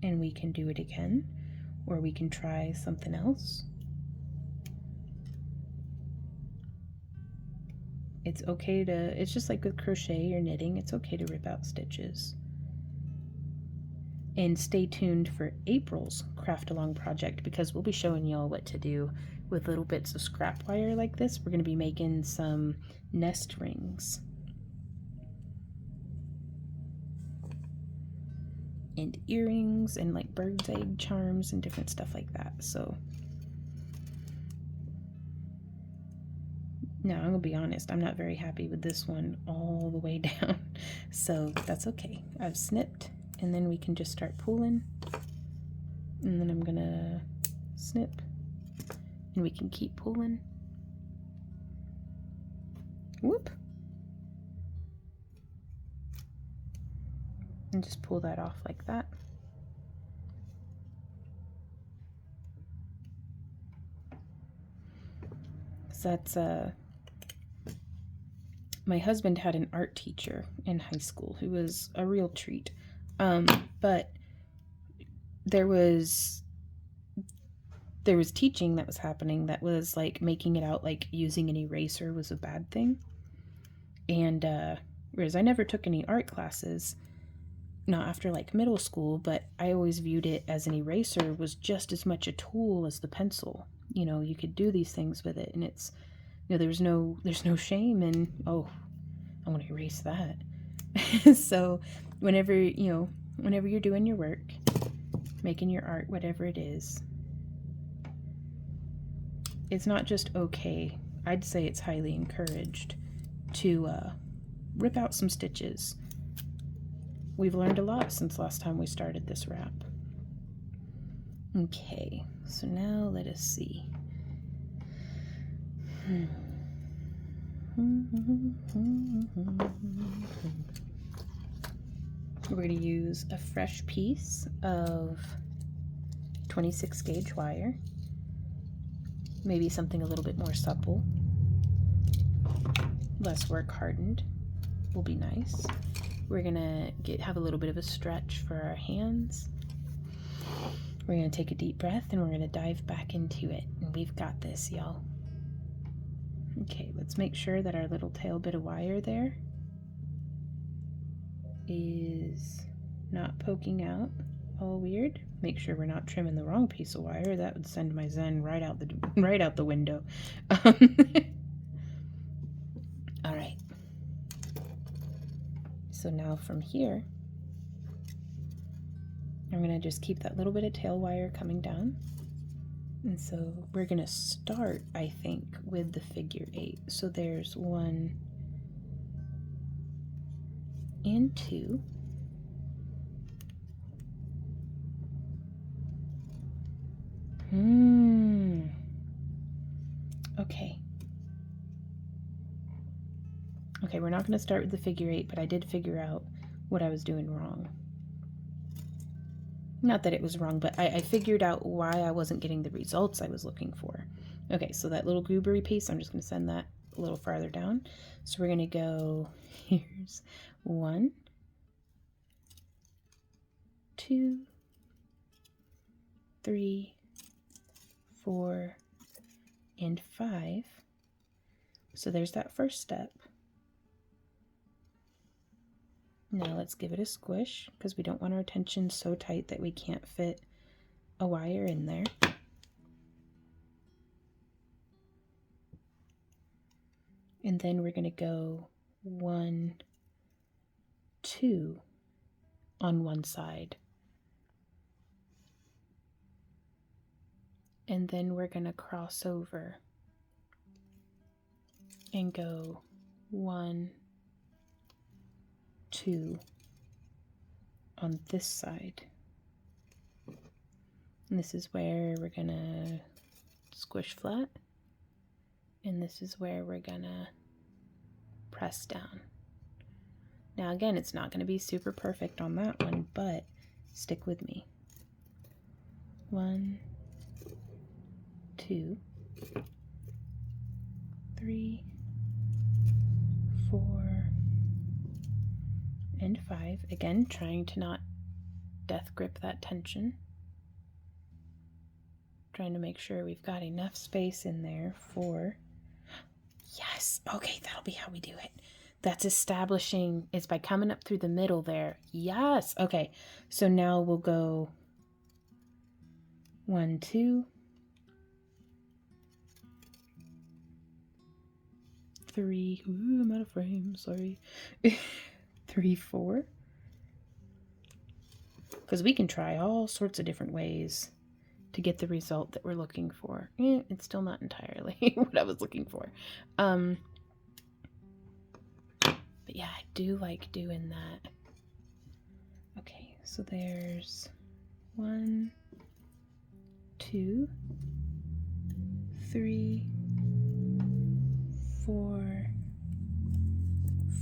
and we can do it again, or we can try something else. It's okay to, it's just like with crochet or knitting, it's okay to rip out stitches. And stay tuned for April's craft along project, because we'll be showing y'all what to do with little bits of scrap wire like this. We're going to be making some nest rings and earrings and like bird's egg charms and different stuff like that. So now I'm gonna be honest, I'm not very happy with this one all the way down, so that's okay. I've snipped, and then we can just start pulling, and then I'm gonna snip, and we can keep pulling. Whoop. And just pull that off like that. So that's my husband had an art teacher in high school who was a real treat. But there was teaching that was happening that was like making it out like using an eraser was a bad thing. And whereas I never took any art classes, not after like middle school, but I always viewed it as an eraser was just as much a tool as the pencil. You know, you could do these things with it, and it's, you know, there's no shame in, oh, I want to erase that. So whenever, you know, whenever you're doing your work, making your art, whatever it is, it's not just okay. I'd say it's highly encouraged to rip out some stitches. We've learned a lot since last time we started this wrap. Okay, so now let us see. We're going to use a fresh piece of 26 gauge wire, maybe something a little bit more supple, less work hardened will be nice. We're gonna have a little bit of a stretch for our hands. We're gonna take a deep breath and we're gonna dive back into it, and we've got this, y'all. Okay, let's make sure that our little tail bit of wire there is not poking out all weird. Make sure we're not trimming the wrong piece of wire. That would send my Zen right out the window. All right. So now from here, I'm going to just keep that little bit of tail wire coming down. And so we're going to start, I think, with the figure 8. So there's 1 and 2. Okay. Okay, we're not going to start with the figure 8, but I did figure out what I was doing wrong. Not that it was wrong, but I figured out why I wasn't getting the results I was looking for. Okay, so that little goobery piece, I'm just going to send that a little farther down. So we're going to go, here's 1, 2, 3, 4, and 5. So there's that first step. Now let's give it a squish, because we don't want our tension so tight that we can't fit a wire in there. And then we're going to go 1, 2 on one side. And then we're going to cross over and go 1, 2 on this side. And this is where we're going to squish flat. And this is where we're going to press down. Now again, it's not going to be super perfect on that one, but stick with me. 1, 2, 3, 4, and 5. Again, trying to not death grip that tension. Trying to make sure we've got enough space in there for, yes, okay, that'll be how we do it. That's establishing, it's by coming up through the middle there. Yes, okay, so now we'll go 1, 2, 3, ooh, I'm out of frame, sorry. 3, 4. Because we can try all sorts of different ways to get the result that we're looking for. It's still not entirely what I was looking for. But yeah, I do like doing that. Okay, so there's 1, 2, 3, 4,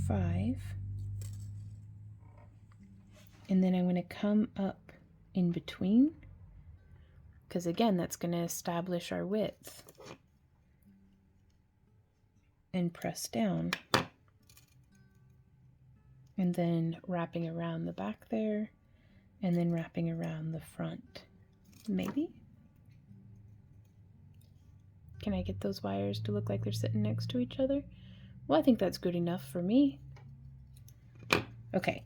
5. And then I'm going to come up in between, because again, that's going to establish our width. And press down. And then wrapping around the back there, and then wrapping around the front. Maybe? Can I get those wires to look like they're sitting next to each other? Well, I think that's good enough for me. Okay,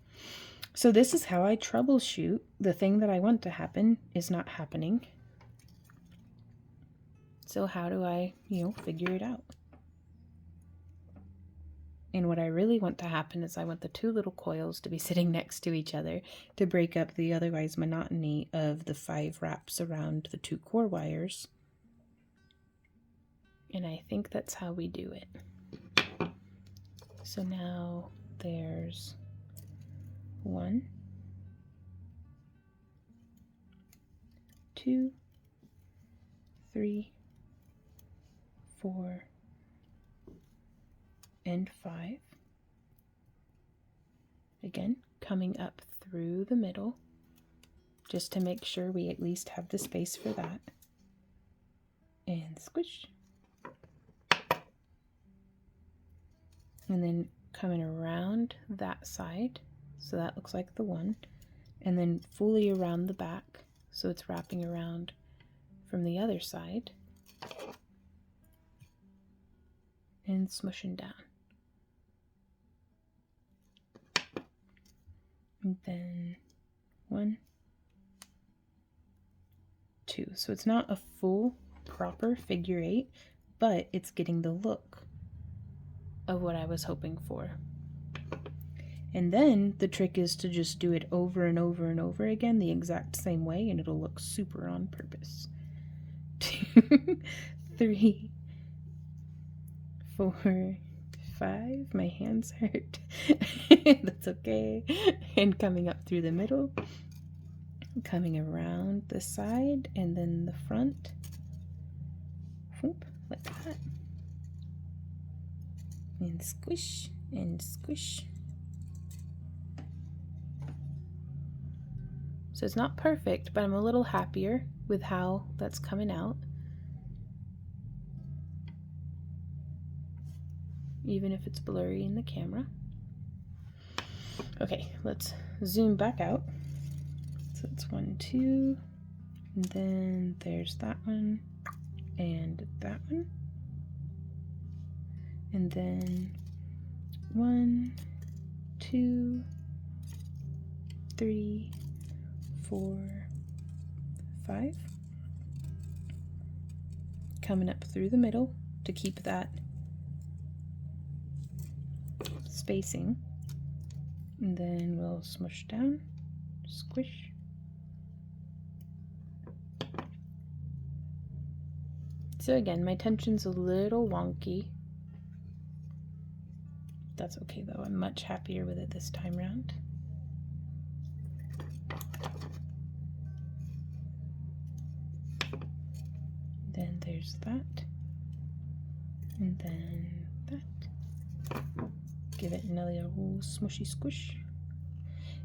So this is how I troubleshoot. The thing that I want to happen is not happening. So how do I, figure it out? And what I really want to happen is I want the two little coils to be sitting next to each other to break up the otherwise monotony of the 5 wraps around the 2 core wires. And I think that's how we do it. So now there's 1, 2, 3, 4, and 5. Again, coming up through the middle, just to make sure we at least have the space for that. And squish. And then coming around that side, so that looks like the 1. And then fully around the back, so it's wrapping around from the other side. And smushing down. And then 1, 2. So it's not a full proper figure 8, but it's getting the look of what I was hoping for. And then the trick is to just do it over and over and over again the exact same way, and it'll look super on purpose. 2, 3, 4, 5. My hands hurt. That's okay. And coming up through the middle, coming around the side, and then the front. Whoop, like that. And squish and squish. So it's not perfect, but I'm a little happier with how that's coming out. Even if it's blurry in the camera. Okay, let's zoom back out. So it's 1, 2, and then there's that one, and that one. And then 1, 2, 3, 4, 5. Coming up through the middle to keep that spacing. And then we'll smush down, squish. So again, my tension's a little wonky. That's okay though, I'm much happier with it this time around. Then there's that, and then that. Give it another little smushy squish.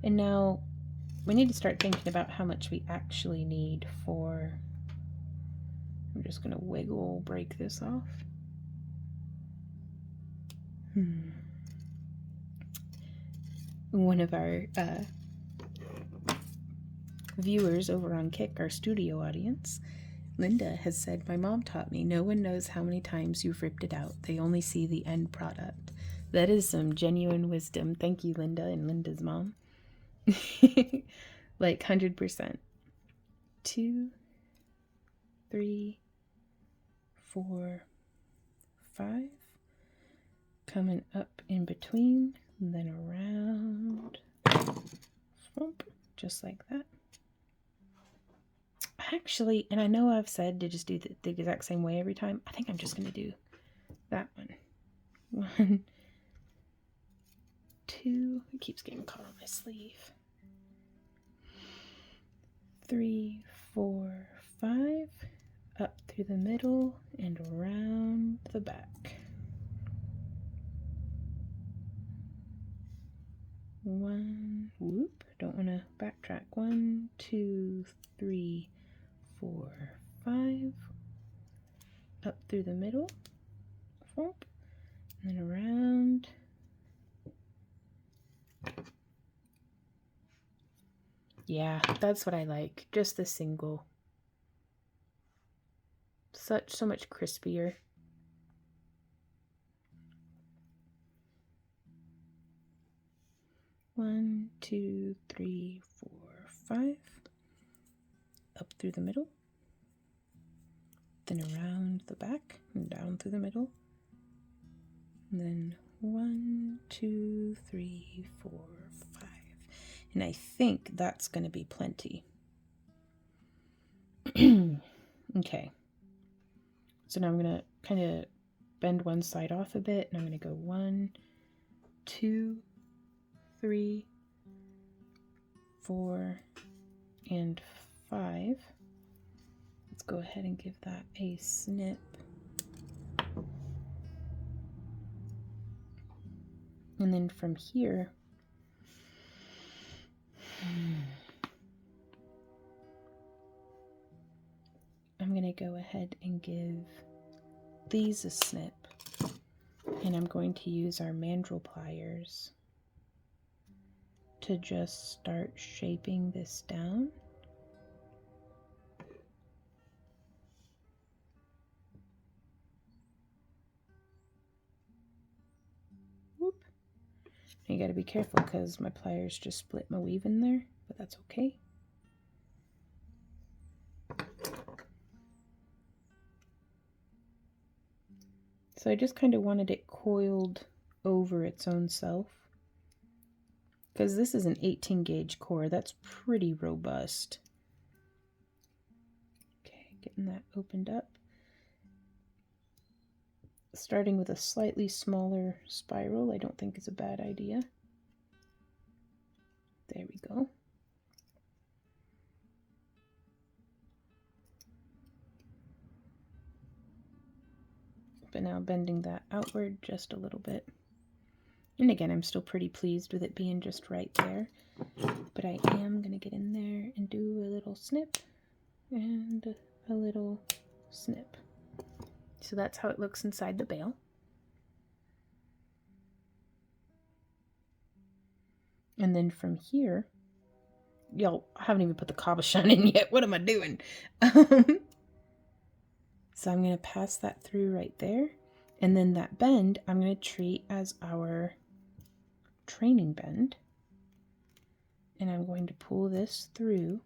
And now we need to start thinking about how much we actually need for, I'm just gonna break this off. One of our viewers over on Kick, our studio audience, Linda, has said, "My mom taught me, no one knows how many times you've ripped it out. They only see the end product." That is some genuine wisdom. Thank you, Linda and Linda's mom. Like 100%. 2, 3, 4, 5. Coming up in between, and then around. Just like that. Actually, and I know I've said to just do the exact same way every time. I think I'm just going to do that one. 1, 2. It keeps getting caught on my sleeve. 3, 4, 5. Up through the middle and around the back. 1, whoop, don't want to backtrack. 1, 2, 3, 4, 5. Up through the middle, whoop, and then around. Yeah, that's what I like, just the single. So much crispier. 1, 2, 3, 4, 5, up through the middle, then around the back and down through the middle, and then 1, 2, 3, 4, 5. And I think that's going to be plenty. Okay. So now I'm going to kind of bend one side off a bit, and I'm going to go 1, 2, 3, 4, and 5. Let's go ahead and give that a snip. And then from here, I'm going to go ahead and give these a snip. And I'm going to use our mandrel pliers to just start shaping this down. Whoop. You got to be careful because my pliers just split my weave in there, but that's okay. So I just kind of wanted it coiled over its own self, because this is an 18 gauge core. That's pretty robust. Okay, getting that opened up. Starting with a slightly smaller spiral, I don't think is a bad idea. There we go. But now bending that outward just a little bit. And again, I'm still pretty pleased with it being just right there. But I am going to get in there and do a little snip and a little snip. So that's how it looks inside the bale. And then from here, y'all, I haven't even put the cabochon in yet. What am I doing? So I'm going to pass that through right there. And then that bend, I'm going to treat as our training bend. And I'm going to pull this through.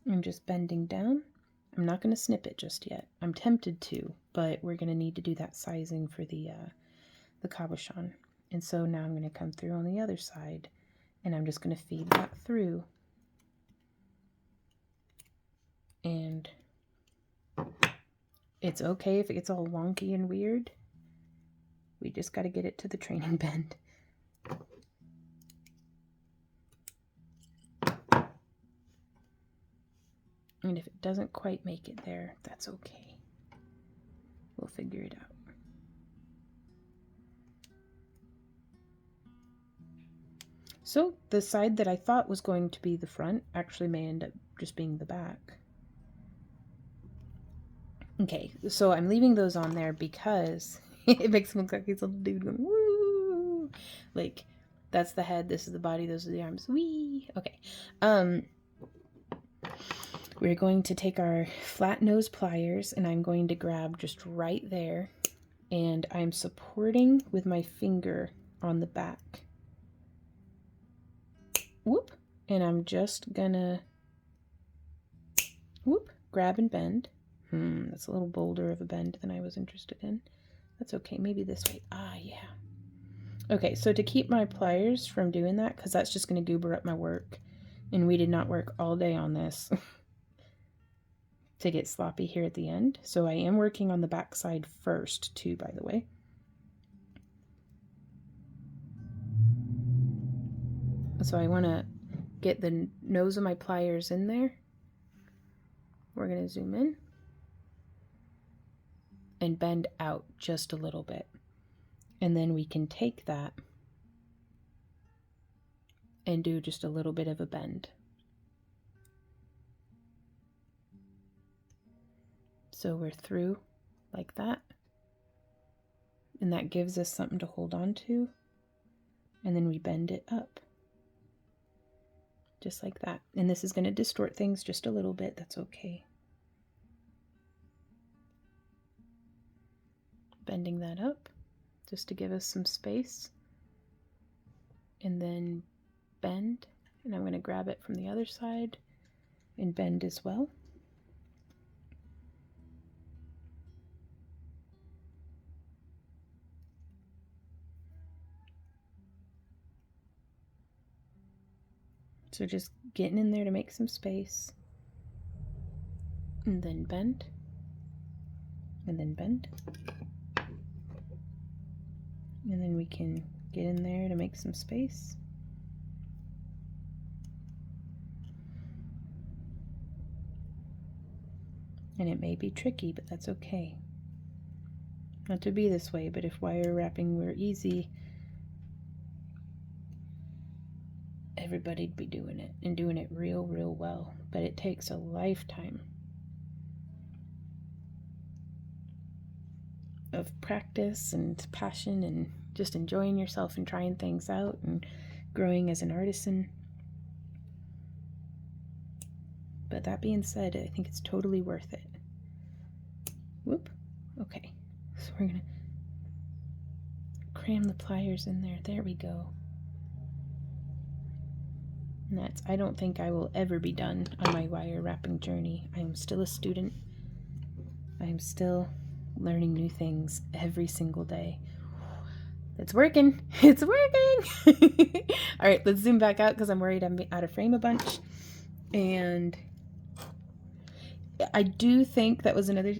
I'm just bending down. I'm not going to snip it just yet. I'm tempted to, but we're going to need to do that sizing for the cabochon. And so now I'm going to come through on the other side, and I'm just going to feed that through. And it's okay if it gets all wonky and weird. We just got to get it to the training bend. And if it doesn't quite make it there, that's okay. We'll figure it out. So the side that I thought was going to be the front actually may end up just being the back. Okay, so I'm leaving those on there because it makes him look like he's a little dude going, woo! Like, that's the head, this is the body, those are the arms, wee! Okay, we're going to take our flat nose pliers, and I'm going to grab just right there, and I'm supporting with my finger on the back. Whoop! And I'm just gonna, whoop, grab and bend. That's a little bolder of a bend than I was interested in. That's okay, maybe this way. Ah, yeah. Okay, so to keep my pliers from doing that, because that's just going to goober up my work, and we did not work all day on this to get sloppy here at the end. So I am working on the back side first, too, by the way. So I want to get the nose of my pliers in there. We're going to zoom in and bend out just a little bit. And then we can take that and do just a little bit of a bend. So we're through like that. And that gives us something to hold on to. And then we bend it up just like that. And this is going to distort things just a little bit. That's okay. Bending that up just to give us some space. And then bend. And I'm going to grab it from the other side and bend as well. So just getting in there to make some space. And then bend. And then bend. And then we can get in there to make some space. And it may be tricky, but that's okay. Not to be this way, but if wire wrapping were easy, everybody'd be doing it, and doing it real well. But it takes a lifetime of practice and passion and just enjoying yourself and trying things out and growing as an artisan. But that being said, I think it's totally worth it. Whoop. Okay. So we're going to cram the pliers in there. There we go. And that's, I don't think I will ever be done on my wire wrapping journey. I am still a student. I am still learning new things every single day. It's working. It's working. All right, let's zoom back out because I'm worried I'm out of frame a bunch. And I do think that was another,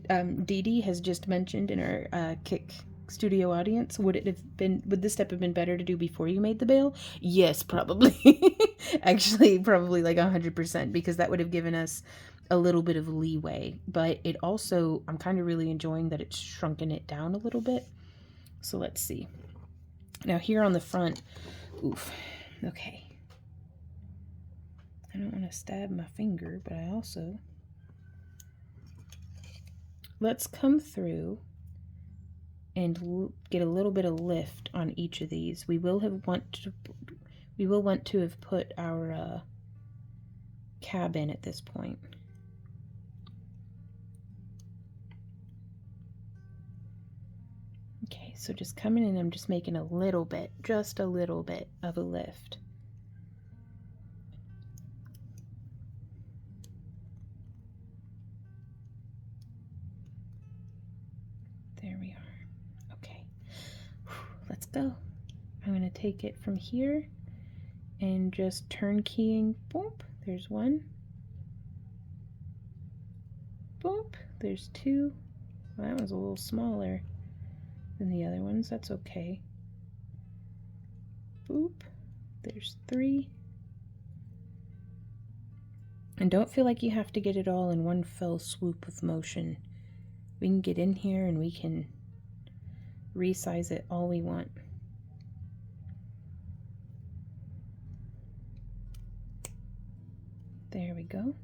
Dee Dee has just mentioned in our Kick Studio audience, would this step have been better to do before you made the bail? Yes, probably. Actually, probably like 100%, because that would have given us a little bit of leeway. But it also, I'm kind of really enjoying that it's shrunken it down a little bit. So let's see. Now here on the front, oof, okay. I don't want to stab my finger, but I also, let's come through and get a little bit of lift on each of these. We will want to have put our cab in at this point. Okay, so just coming in, I'm just making a little bit, just a little bit of a lift. There we are. Okay, let's go. I'm going to take it from here and just turnkeying. Boop, there's one. Boop, there's two. Well, that one's a little smaller than the other ones. That's okay. Boop, there's three. And don't feel like you have to get it all in one fell swoop of motion. We can get in here and we can resize it all we want. There we go.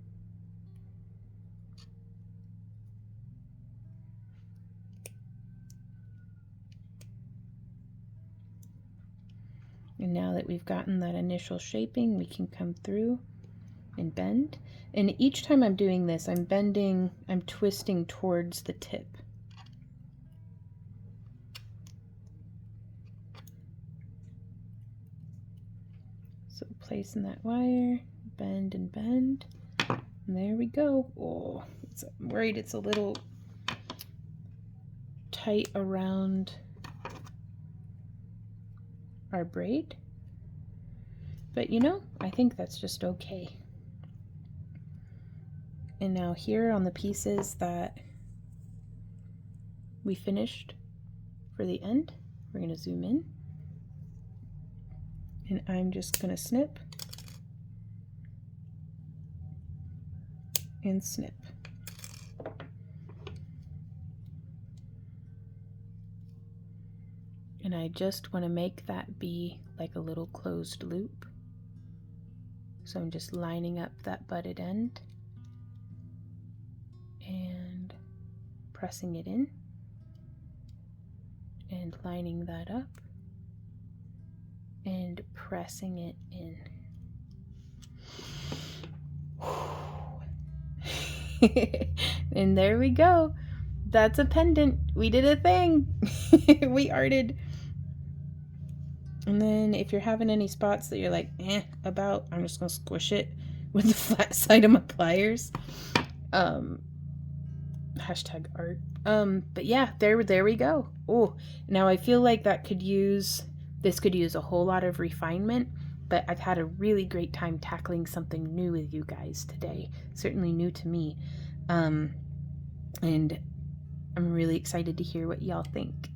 And now that we've gotten that initial shaping, we can come through and bend. And each time I'm doing this, I'm bending, I'm twisting towards the tip. So placing that wire, bend and bend. And there we go. Oh, I'm worried it's a little tight around our braid. But you know, I think that's just okay. And now here on the pieces that we finished for the end, we're going to zoom in. And I'm just going to snip and snip. And I just want to make that be like a little closed loop. So I'm just lining up that butted end and pressing it in and lining that up and pressing it in. And there we go. That's a pendant. We did a thing. We arted. And then if you're having any spots that you're like, about, I'm just going to squish it with the flat side of my pliers. Hashtag art. But yeah, there we go. Oh, now I feel like this could use a whole lot of refinement, but I've had a really great time tackling something new with you guys today. Certainly new to me. And I'm really excited to hear what y'all think.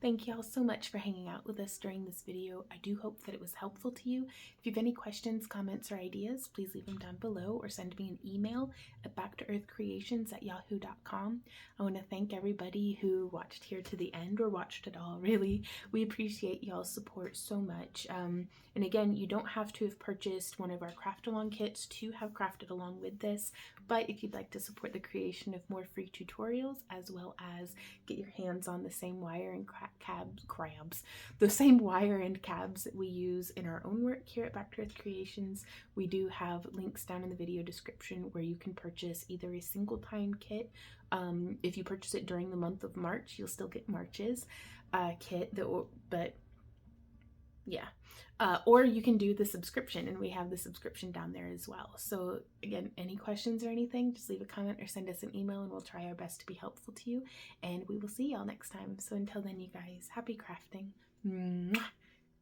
Thank y'all so much for hanging out with us during this video. I do hope that it was helpful to you. If you have any questions, comments, or ideas, please leave them down below or send me an email at backtoearthcreations@yahoo.com. I want to thank everybody who watched here to the end or watched it all, really. We appreciate y'all's support so much. And again, you don't have to have purchased one of our craft along kits to have crafted along with this, but if you'd like to support the creation of more free tutorials as well as get your hands on the same wire and the same wire and cabs that we use in our own work here at Back to Earth Creations, we do have links down in the video description where you can purchase either a single time kit. If you purchase it during the month of March, you'll still get March's kit, but yeah. Or you can do the subscription, and we have the subscription down there as well. So again, any questions or anything, just leave a comment or send us an email and we'll try our best to be helpful to you. And we will see y'all next time. So until then, you guys, happy crafting. Mwah.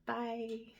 Bye.